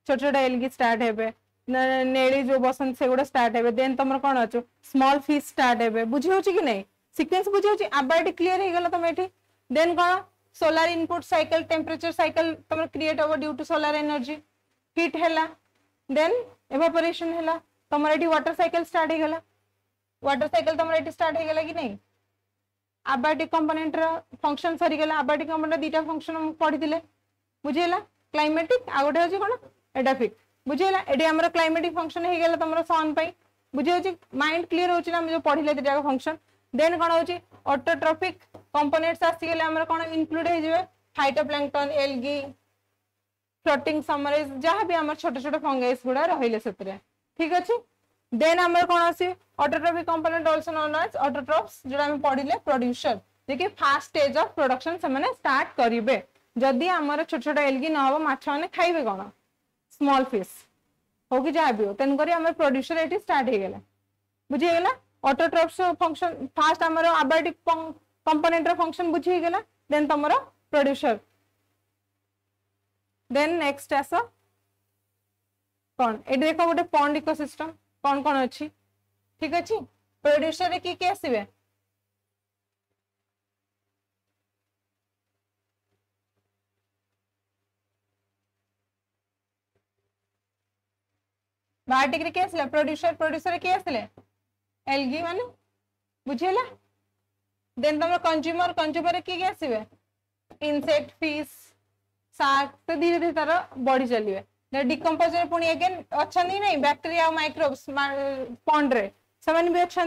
S1: छोट छोट एलगी स्टार्ट हेबे नेली जो बसंत से गुडा स्टार्ट हेबे देन तमर कोन अछि स्मॉल फिश स्टार्ट हेबे बुझी होची कि नहीं सीक्वेंस बुझी होची अबाइट क्लियर हे गेला तमे एठी देन कोन solar input cycle temperature cycle तमर क्रिएट हो due to solar energy heat हैला देन इवेपोरेशन हैला तमर एठी वाटर साइकिल स्टार्ट हे गेला वाटर साइकिल तमर एठी स्टार्ट हे गेला कि नहीं अबाइटिक कंपोनेंट रा फंक्शन सरी गेला अबाइटिक कंपोनेंट दीटा फंक्शन हम पढी दिले बुझिला क्लाइमेटिक आ गोटे होची कोन एडाफिक बुझिला एडी हमर क्लाइमेटिक फंक्शन हे गेला तमरो सन पई बुझि होची माइंड क्लियर होची ना हम जो पढिले दीटा फंक्शन देन कोन होची ऑटोट्रोपिक कंपोनेंट्स आसी गेले हमर कोन इंक्लूड हे जिवे फाइटोप्लैंक्टन एल्गी फ्लोटिंग समराइज जहां भी हमर छोटे छोटे फंगस गुडा रहिले सेतरे ठीक अछि देन हमर कोन आसी autotrophic component also known as autotrophs जोडा हम पढिले प्रोड्यूसर देखि फर्स्ट स्टेज ऑफ प्रोडक्शन से माने स्टार्ट करिवे जदी हमर छोट छोट एल्गी न हो माछ माने खाइबे कोन स्मॉल फिश हो कि जा भी हो तेन करी हमर प्रोड्यूसर एटी स्टार्ट हे गेला बुझी गेला ऑटोट्रोप्स फंक्शन फर्स्ट हमर अबाइटिक कंपोनेंट रो फंक्शन बुझी गेला देन तमरो प्रोड्यूसर देन नेक्स्ट आसा कोन ए देखो गोटे पॉन्ड इकोसिस्टम कोन कोन अछि ठीक अछि प्रोड्यूसर रे की आसीबे बायोटिक रे के आसले प्रोड्यूसर के आसले एल्गी माने बुझिला देन तमर कंज्यूमर के आसीबे इंसेक्ट फिश शार्क तो धीरे धीरे तार बढ़ी चलिए डिकम्पोजर पुणी अगेन अच्छा नहीं बैक्टीरिया और माइक्रोब्स पॉन्ड रे से भी अच्छा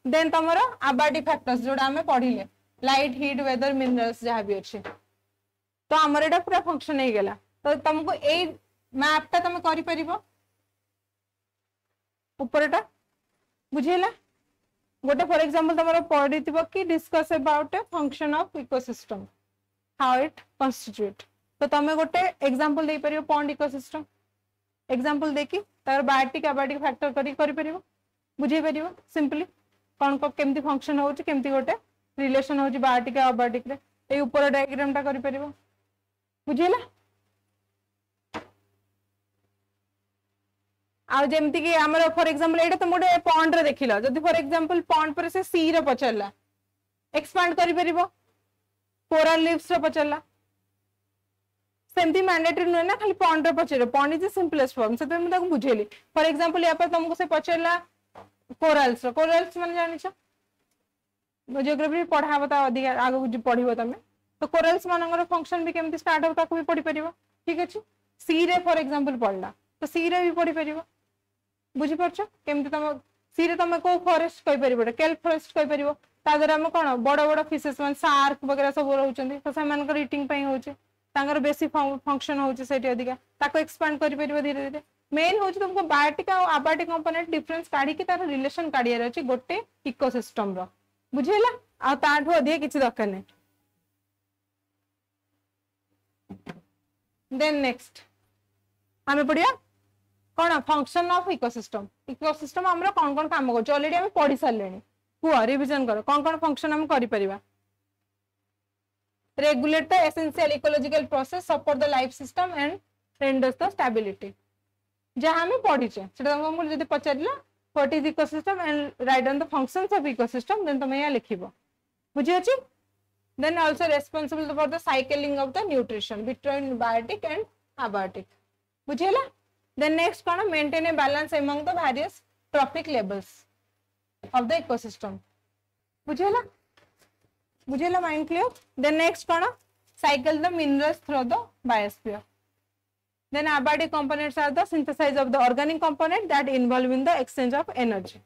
S1: देन तमर अबाइटी फैक्टर्स जोड़ा आम पढ़िले लाइट हीट वेदर मिनरल्स जहाँ भी अच्छे तो आमर एटा पूरा फंक्शन हो गला तो तुमको ए मैपटा तुम कर ऊपरटा बुझेला गोटे फॉर एग्जांपल तुम पढ़ी कि discuss about a function of ecosystem how it constitute तो तुम गोटे एग्जांपल दे परियो पॉन्ड इकोसिस्टम एग्जांपल देखि तार बायोटिक अबायोटिक फैक्टर करि परियो बुझे परियो सिंपली कौन को केमती फंक्शन होची केमती गोटे रिलेशन होची बायोटिक अबायोटिक रे ए ऊपर डायग्राम टा करि परियो बुझेला आ जेमती कि हमर फॉर एग्जांपल एटा तुम गोटे पॉन्ड रे देखिला जदी फॉर एग्जांपल पॉन्ड पर से सी रे पचरला एक्सपांड करि परिबो कोरल लीव्स रे पचरला सेमती मैंडेटरी नुहे ना खाली पॉन्ड रे पचरे pond is the simplest form से तुम ताको बुझेली फॉर एग्जांपल या पर तुमको से पचरला कोरल्स माने जानि छ जियोग्राफी पढ़ाबो ता अधिक आगो पढ़िबो तमे तो कोरल्स मानकर फंक्शन भी केमती स्टार्ट हो ताको भी पढ़ी परिबो ठीक अछि सी रे फॉर एग्जांपल पढ़ला तो सी रे भी पढ़ी परिबो बुझी परछ केमती तम सी रे तमे को फॉरेस्ट कहि परिबो केल्प फॉरेस्ट कहि परिबो ता द्वारा हम कोन बड़ बड़ फिशेस मान शार्क वगैरह सब रहउचंदी तो से मानकर ईटिंग पई होचे तांगर बेसी फंक्शन होचे सेठी अधिका ताको एक्सपांड करि परिबो धीरे धीरे मेन होचे तुमको बायोटिक और अबायोटिक कंपोनेंट डिफरेंस काढी कि तार रिलेशन काढियार अछि गोटे इकोसिस्टम रो बुझेला आ ताठो अधिक किछि दरकार नै देन नेक्स्ट हमें पढ़िया कौन फंक्शन ऑफ इकोसिस्टम हमरा कौन कौन काम कर ऑलरेडी हम पढ़ी सारे हुआ रिविजन कर कौन कौन फंक्शन हम करि परिबा regulate the essential ecological process support the life system and renders the stability जहां हम पढ़ीचे सेटा तुमको जदी पचारला what is ecosystem and write down the functions of ecosystem then तुम या लिखिबो बुझी अछि then also responsible for the cycling of the nutrition between biotic and abiotic बुझेला then next कोन maintain a balance among the various trophic levels of the ecosystem बुझेला mind clear then next cone cycle the minerals through the biosphere then abiotic components are the synthesis of the organic component that involve in the exchange of energy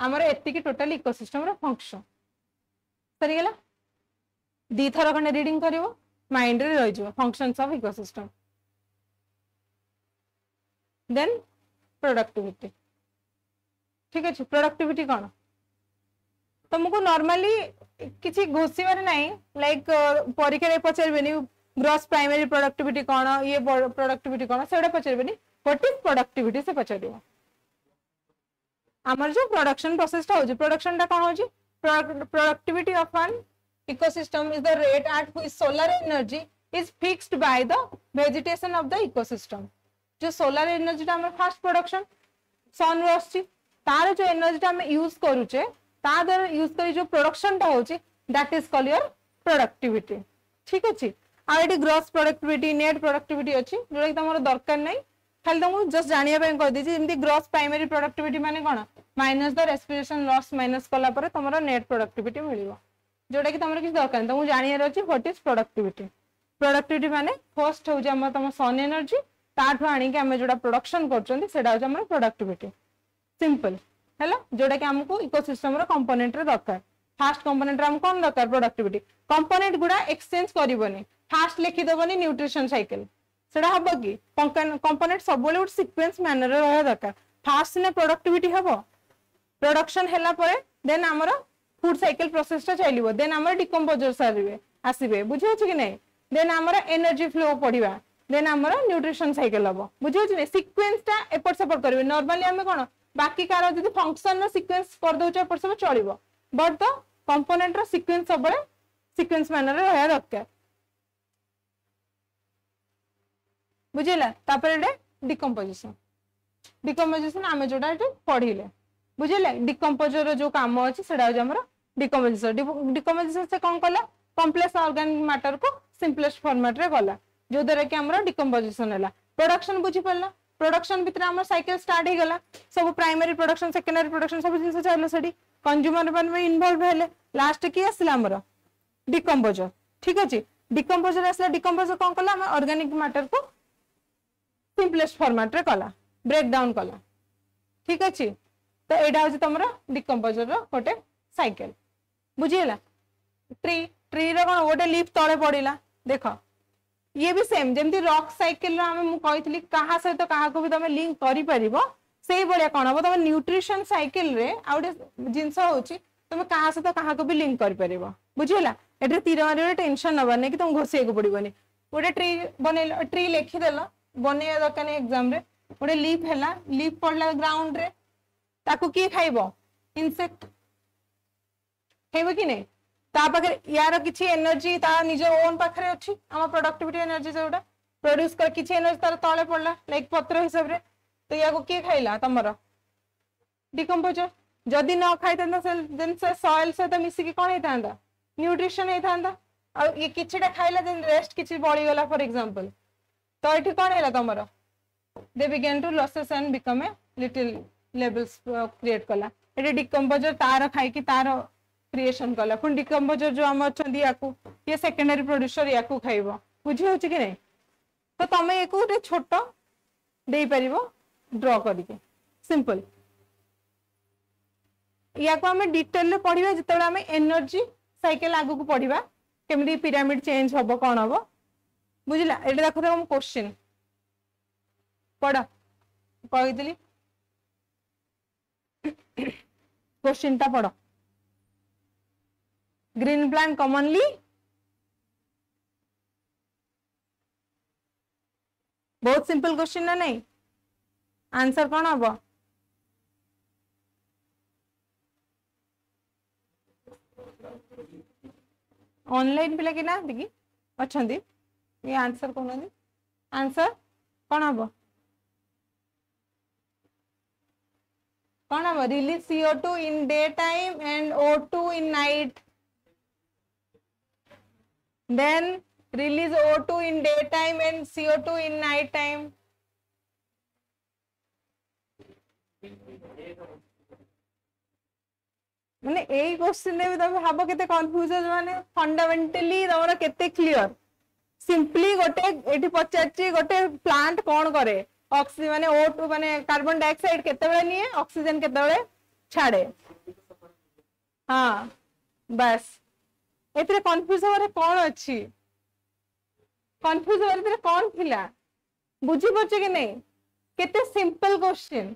S1: हमर एति की total ecosystem रो function सरी गेला दी थरा कने reading करिवो mind रे रहि जो functions of ecosystem then productivity ठीक है प्रोडक्टिविटी कौन तुमको नॉर्मली किसी घोषिबार नहीं लाइक परीक्षा पचारे ग्रॉस प्राइमरी प्रोडक्टिविटी कौन ये प्रोडक्टिविटी कौन से पचारे व्हाट इज प्रोडक्टिविटी से पचार आमर जो प्रोडक्शन प्रोसेस टा हो प्रोडक्शन टा कौन हो productivity of N ecosystem is the rate at which solar energy is fixed by the vegetation of the ecosystem. जो सोलर एनर्जी टा फास्ट प्रोडक्शन सन रो आछि तार जो एनर्जी टा यूज करूचे ता द्वारा यूज करी जो प्रोडक्शन टा होची that is called your productivity. ठीक अछि आ एटी ग्रॉस प्रोडक्टिविटी नेट प्रोडक्टिविटी अछि जोटा कि तमरो दरकार नै खाली तुमको जस्ट जानिया पे कह दीजिए जेमती ग्रॉस प्राइमरी प्रोडक्टिविटी माने कोन minus the respiration loss minus कला पर तमरो नेट प्रोडक्टिविटी मिलिबो जोटा कि तमरो किछ दरकार नै तुमको जानिया रहछि व्हाट इज प्रोडक्टिविटी। प्रोडक्टिविटी माने फर्स्ट हो जे हमर तम सन एनर्जी ताठो आनी के हम जोटा प्रोडक्शन करचंदी सेटा हो जे हमर प्रोडक्टिविटी सिंपल हैला जोटा कि हमको इकोसिस्टम रो कंपोनेंट रे दरकार। फास्ट कंपोनेंट रे हम कोन दरकार प्रोडक्टिविटी कंपोनेंट गुडा एक्सचेंज करिवोनी फास्ट लिखि देबोनी न्यूट्रिशन साइकिल सेटा हबो कि कंपोनेंट सब बेले उट सीक्वेंस मैनर रे रह दरकार। फास्ट ने प्रोडक्टिविटी हबो प्रोडक्शन हैला परे देन हमर फूड साइकिल प्रोसेस टा चलिबो देन हमर डिकम्पोजर सारिबे आसीबे बुझियो कि नै देन हमर एनर्जी फ्लो पडिबा देन हमर न्यूट्रिशन साइकिल हबो बुझियो कि नै सीक्वेंस टा एपट सेपट करबे। नॉर्मली हम कोन बाकी कार जदी फंक्शन रो सीक्वेंस कर दोचे एपट सेपट चलिबो बट द कंपोनेंट रो सीक्वेंस सब बेले सीक्वेंस मैनर रे रहया दरकार बुझिला। तापर एडे डिकम्पोजिशन आमे जोटा एटे पढिले बुझिले डिकम्पोजर रो जो काम अछि सेडा हो हमर डिकम्पोजिशन से कोन कला कॉम्प्लेक्स ऑर्गेनिक मैटर को सिंपलेस्ट फॉर्मेट रे गला जो द्वारा कि हमर डिकम्पोजिशन हैला। प्रोडक्शन बुझि पड़ला प्रोडक्शन भितर हमर साइकिल स्टार्ट हे गला सब प्राइमरी प्रोडक्शन सेकेंडरी प्रोडक्शन सब जिंस चलो सेडी कंज्यूमर में इन्वॉल्व हेले लास्ट की आसला हमर डिकम्पोजर। ठीक अछि डिकम्पोजर आसला डिकम्पोजर कोन कला हम ऑर्गेनिक मैटर को सिंपलेस्ट फॉर्मेट रे कला ब्रेक डाउन कला। ठीक अछि तो एडा हो तमरा डिकम्पोजर रो गोटे साइकिल बुझिला। ट्री रो कोन गोटे लीफ तळे पडिला देखो ये भी सेम जेमती रॉक साइकिल रो हम कहितली कहा सहित कहा को भी तमे लिंक करि परिबो सेही बलिया कोन हो तमे न्यूट्रिशन साइकिल रे आउटे जिंस होची तमे कहा सहित कहा को भी लिंक करि परिबो बुझिला। एटे तीर मारे टेंशन नबा नै कि तुम घोसिए को पडिबोनी गोटे ट्री बनेला ट्री लिखि देला बने दरकार एग्जाम रे गोटे लीफ हैला लीफ पड़ला ग्राउंड रे ताकू की खाइबो इंसेक्ट खाइबो कि नै ता पाखे यार किछि एनर्जी ता निज ओन पाखरे अछि हम प्रोडक्टिविटी एनर्जी जोटा प्रोड्यूस कर किछि एनर्जी तार तळे पड़ला लाइक पत्र हिसाब रे तो या को की खाइला तमरो डिकम्पोजर जदी न खाइतंदा देन से सॉइल से तो मिसी की कोन हेतांदा न्यूट्रिशन हेतांदा आ ये किछिटा खाइला देन रेस्ट किछि बळी गला फॉर एग्जांपल तो एठी कोन हैला तमरो they begin to losses and become a little levels create कला एठी डिकम्पोजर तार खाइ की तार क्रिएशन कला पुन डिकम्पोजर जो हम अछंदी याकू ये सेकेंडरी प्रोड्यूसर याकू खाइबो बुझी होची कि नै तो तमे एको रे छोटो देई परिबो ड्रॉ करिके सिंपल याकू हमें डिटेल रे पढिबा जतबे हमें एनर्जी साइकिल आगु को पढिबा केमदी पिरामिड चेंज होबो कोन होबो बुझिला। एटा देखो तो हम क्वेश्चन पढ कहि दिली क्वेश्चन ता पढ ग्रीन प्लांट कॉमनली बहुत सिंपल क्वेश्चन ना नहीं आंसर कौन हम ऑनलाइन पिला कि ना देखी अच्छा ये आंसर कौन आंसर कौन हम कौन हम release CO2 in day time and O2 in night then release O2 in daytime and CO2 in night time. माने ए क्वेश्चन ने भी तमे हाबो केते कंफ्यूजन माने फंडामेंटली तमरा केते क्लियर सिंपली गोटे एठी पचारची गोटे प्लांट कोन करे ऑक्सीजन माने O2 माने कार्बन डाइऑक्साइड केते बेले निए ऑक्सीजन केते बेले छाड़े हां बस एतरे कंफ्यूज होरे कोन अछि कंफ्यूज होरे कोन थिला बुझी पछे कि नै केते सिंपल क्वेश्चन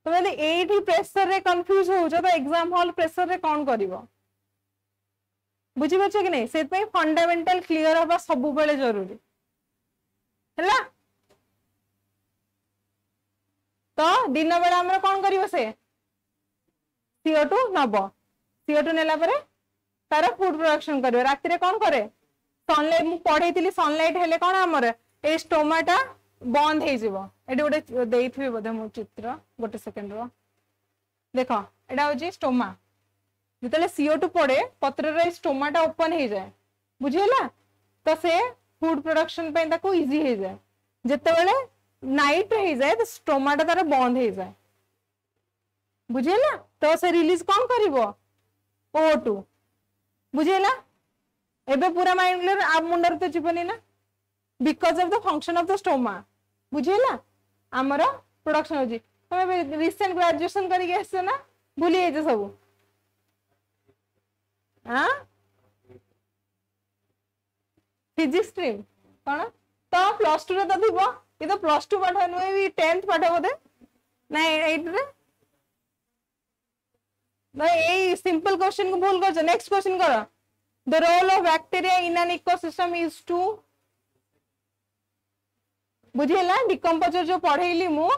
S1: तो माने एठी प्रेशर रे कंफ्यूज हो जो तो एग्जाम हॉल प्रेशर रे कोन करिवो बुझी पछे कि नै सेत पे फंडामेंटल क्लियर होबा सब बेले जरूरी हैला। तो दिन बेला हमर कोन करिवो से CO2 नबो CO2 नेला परे तार फूड प्रोडक्शन करिवो राति रे कोन करे सनलाइट मु पढ़ेइतिली सनलाइट हेले कोन हमर ए स्टोमाटा बंद हे जीवो एडी गोटे देइथिबे बोधे मो चित्र गोटे सेकंड रो देखो एडा होजी स्टोमा जितले CO2 पड़े पत्र रे स्टोमाटा ओपन हे जाए बुझिला तो से फूड प्रोडक्शन पे ताको इजी हे जाए जते बेले नाइट हे जाए तो स्टोमाटा तार बंद हे जाए बुझिला तो से रिलीज कौन करिवो O2 बुझिला एबे पूरा माइंड क्लियर आप मुंडर तो जीवनी ना because of the function of the stoma बुझिला हमर प्रोडक्शन होजी तमे रिसेंट ग्रेजुएशन करी आछो ना भूली जे सब हां फिजिक्स स्ट्रीम कोन तो प्लस 2 रे तो थिबो ये तो प्लस 2 पाठ नुए भी 10th पाठ बोधे नहीं 8 रे भाई ए सिंपल क्वेश्चन को भूल कर नेक्स्ट क्वेश्चन करो the role of bacteria in an ecosystem is to बुझिला डिकम्पोजर जो पढ़ेइली मु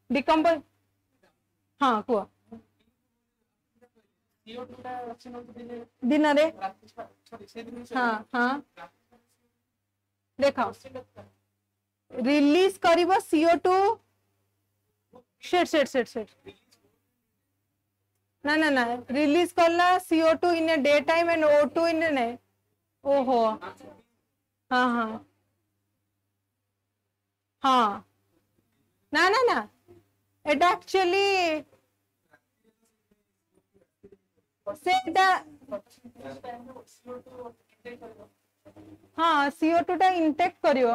S1: डिकम्पोज हां को दिन रे हां हां देखो रिलीज करिवो CO2 शेट ना ना ना रिलीज करला CO2 in a day time and O2 इन ए ओहो हाँ हाँ हाँ ना ना ना एटा एक्चुअली सेटा हाँ CO2 टा इंटेक करियो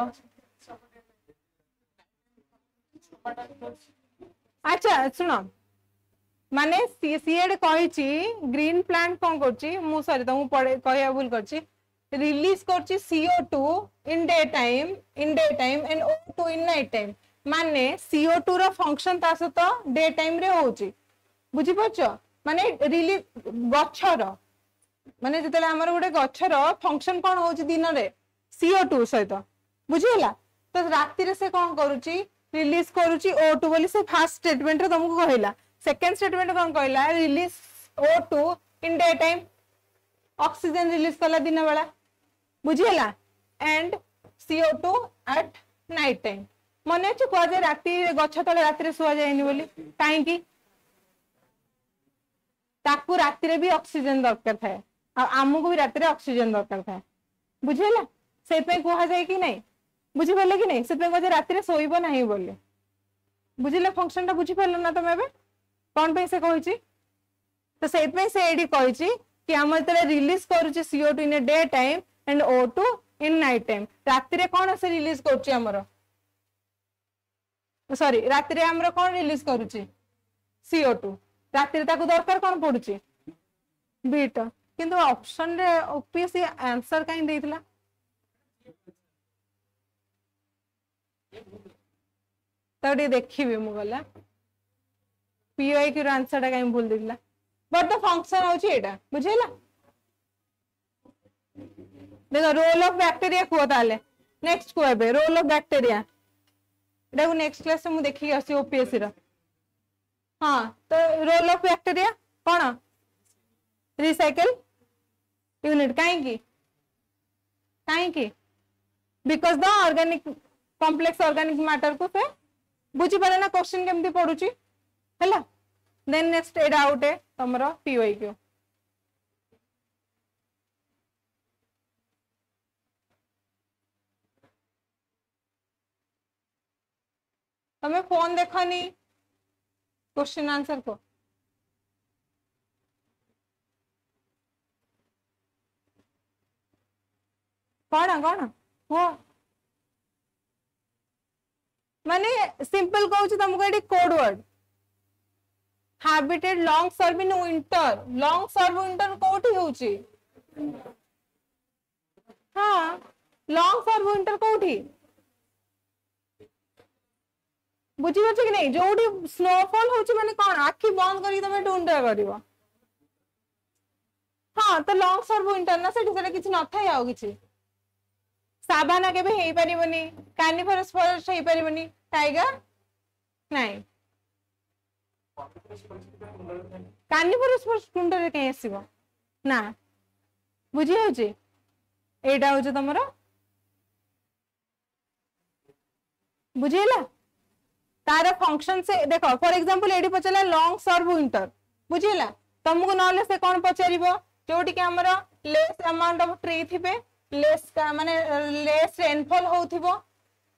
S1: अच्छा सुनो माने सीएड कहिची ग्रीन प्लांट कोन करची मु सॉरी त मु पढे कहया भूल करची रिलीज करची CO2 in day time and O2 in night time माने CO2 रो फंक्शन ता सत डे टाइम रे होची बुझी पछो माने रिलीज गच्छर माने जतले हमर गोटे गच्छर फंक्शन कोन होची दिन रे CO2 सहित बुझिला तो राति रे से कोन करूची रिलीज करूची O2 बोली से फर्स्ट स्टेटमेंट रे तुमको कहला सेकंड स्टेटमेंट कोन कहला release O2 in day time oxygen release कला दिन बेला बुझिला and CO2 at night time मने छ को जे राति गछ तले राति रे सुआ जायनी बोली काहे की ताकू राति रे भी ऑक्सीजन दरकार थाए आमको भी राति रे ऑक्सीजन दरकार थाए बुझिला से पे कोहा जाय कि नहीं बुझी पले कि नहीं से पे को राति रे सोइबो नाही बोले बुझिला फंक्शन ता बुझी पले ना तुम एबे कोन पे से कहिची तो से पे से एडी कहिची कि हम तले रिलीज करूची CO2 in a day time and O2 in night time राति रे कोन से रिलीज करूची हमरो सॉरी राति रे हमरो कोन रिलीज करूची CO2 राति रे ताको दरकार कोन पडुची बीट किंतु ऑप्शन रे ओपीएससी आंसर काई देइतला तडी देखिबे मु गला PYQ रो आंसर टा काई भूल दिला बट द फंक्शन होची एटा बुझिला देखो रोल ऑफ बैक्टीरिया को ताले नेक्स्ट को एबे रोल ऑफ बैक्टीरिया एटा को नेक्स्ट क्लास में मु देखि आसी ओपीएससी रो हां तो रोल ऑफ बैक्टीरिया कोन रिसाइकल यूनिट काई की because the organic complex organic matter को से बुझी पारे ना क्वेश्चन केमती पडुची हैला देन नेक्स्ट एडा आउट है तमरो PYQ तमे फोन देखनी क्वेश्चन आंसर को कौन हो माने सिंपल कहूँ तुमको ये code word habited long severe in winter कोठी होची हाँ लॉन्ग सर्व विंटर कोठी बुझी पाछ कि नहीं जोठी स्नोफॉल होची माने कोन आखी बंद करी तमे डुंडा करिवो हाँ तो लॉन्ग सर्व विंटर ना सेठी किछि न थाय आउ किछि साबाना के हे परिबनी कार्निफरस फॉरेस्ट हे परिबनी टाइगर नहीं कार्निफरस फॉरेस्ट कुंडरे के आसीबो ना बुझी होची एटा होचे तमरो बुझेला तार फंक्शन से देखो फॉर एग्जांपल एडी पचला लॉन्ग सर्व विंटर बुझेला तुमको नले से कौन पचारिबो जोटी के हमर लेस अमाउंट ऑफ ट्री थिबे लेस माने लेस रेनफॉल होथिबो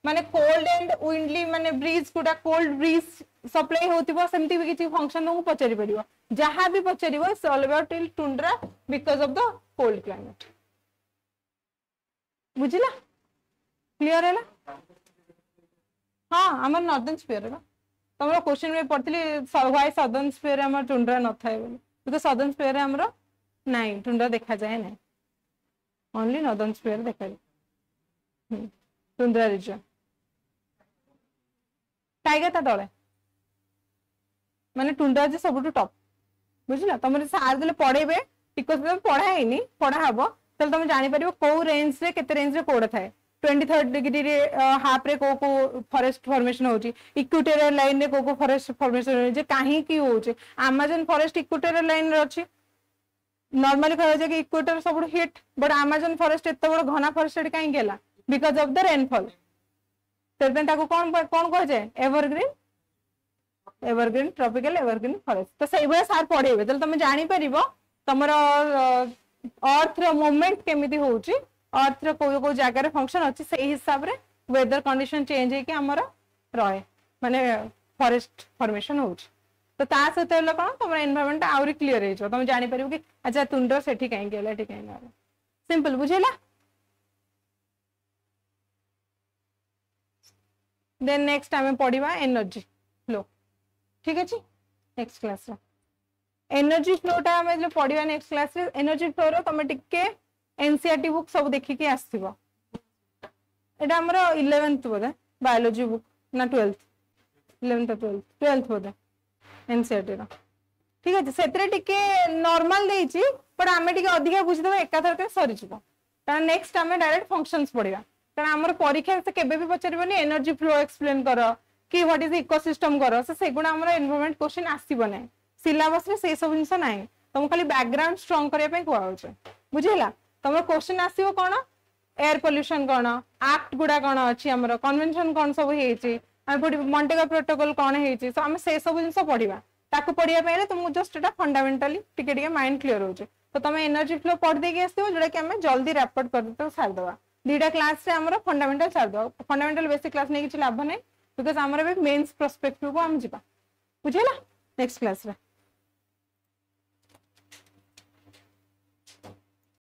S1: माने कोल्ड एंड विंडली माने ब्रीज गुडा कोल्ड ब्रीज सप्लाई होथिबो सेमती भी किछि फंक्शन तुमको पचारि परिबो जहां भी पचारिबो all about till tundra because of the cold climate बुझिला क्लियर है ना हाँ आम नॉर्दर्न स्फीयर तुम क्वेश्चन में पढ़ती व्हाई सदर्न स्फीयर आम टुंड्रा न थाए बिकॉज सदर्न स्फीयर आमर नाई टुंड्रा देखा जाए ना ओनली नॉर्दर्न स्फीयर देखा जाए टुंड्रा रीजन टाइगर ता तले माने टुंड्रा जे सबुठु टॉप बुझला तुम सार देले पढ़ेबे टिकस पढ़ाई पढ़ा हम तब तुम जापर कौ रेंज रे केते रेंज रे कोड थाए 23rd डिग्री रे हाफ रे को फॉरेस्ट फॉर्मेशन होची इक्वेटोरियल लाइन रे को फॉरेस्ट फॉर्मेशन हो जे काहे की होची अमेज़न फॉरेस्ट इक्वेटोरियल लाइन रे अछि नॉर्मली कह जे कि इक्वेटर सब हिट बट अमेज़न फॉरेस्ट एते बड़ घना फॉरेस्ट काहे गेला बिकॉज़ ऑफ द रेनफॉल तेबे ताको कोन कह जाय एवरग्रीन ट्रॉपिकल एवरग्रीन फॉरेस्ट तो सही बे सार पढेबे तले तुम जानि परिबो तमरो अर्थ रो मूवमेंट केमिति होची अर्थ रो को जगह रे फंक्शन अछि से हिसाब रे वेदर कंडीशन चेंज है कि हमर रहे माने फॉरेस्ट फॉर्मेशन होची तो ता सहित ल कोन तुम एनवायरनमेंट आउरी क्लियर हे जो तुम जानि परिबो कि अच्छा टुंड्रा सेठी काहे गेला ठीक है ना सिंपल बुझेला देन नेक्स्ट आमे पढिबा एनर्जी फ्लो ठीक अछि नेक्स्ट क्लास रे एनर्जी फ्लो टा आमे पढिबा नेक्स्ट क्लास रे एनर्जी फ्लो रो तुम टिके एनसीईआरटी बुक सब देखि के आस्थिबो एटा हमर 11th बोधे बायोलॉजी बुक ना 12th 11th 12th बोधे एनसीईआरटी रो ठीक अछि सेतरे टिके नॉर्मल देछि पर आमे टिके अधिका बुझि देबो एकाथर के सरी जिवो कारण नेक्स्ट आमे डायरेक्ट फंक्शंस पढिबा कारण हमर परीक्षा से केबे भी पचारिबोनी एनर्जी फ्लो एक्सप्लेन करो कि व्हाट इज इकोसिस्टम करो से गुण हमर एनवायरनमेंट क्वेश्चन आसीबो नै सिलेबस रे से सब जिंस नै तुम खाली बैकग्राउंड स्ट्रांग करिया पे कोआ होछ बुझिला तुम क्वेश्चन आसीबो कोन एयर पोल्यूशन कोन एक्ट गुडा कोन अछि हमर कन्वेंशन कोन सब हेछि हम पढि मॉन्टेगो प्रोटोकॉल कोन हेछि सो हम से सब जिंस पढिबा ताको पढिया पहिले तुम जस्ट एटा फंडामेंटली टिके टिके माइंड क्लियर होछ तो तुम एनर्जी फ्लो पढ देके आसीबो जेडा कि हम जल्दी रैपिड कर देतो सार दवा दीटा क्लास रे हमर फंडामेंटल सार दवा फंडामेंटल बेसिक क्लास नै किछ लाभ नै बिकॉज़ हमर बे मेंस पर्सपेक्टिव को हम जिबा बुझिला नेक्स्ट क्लास रे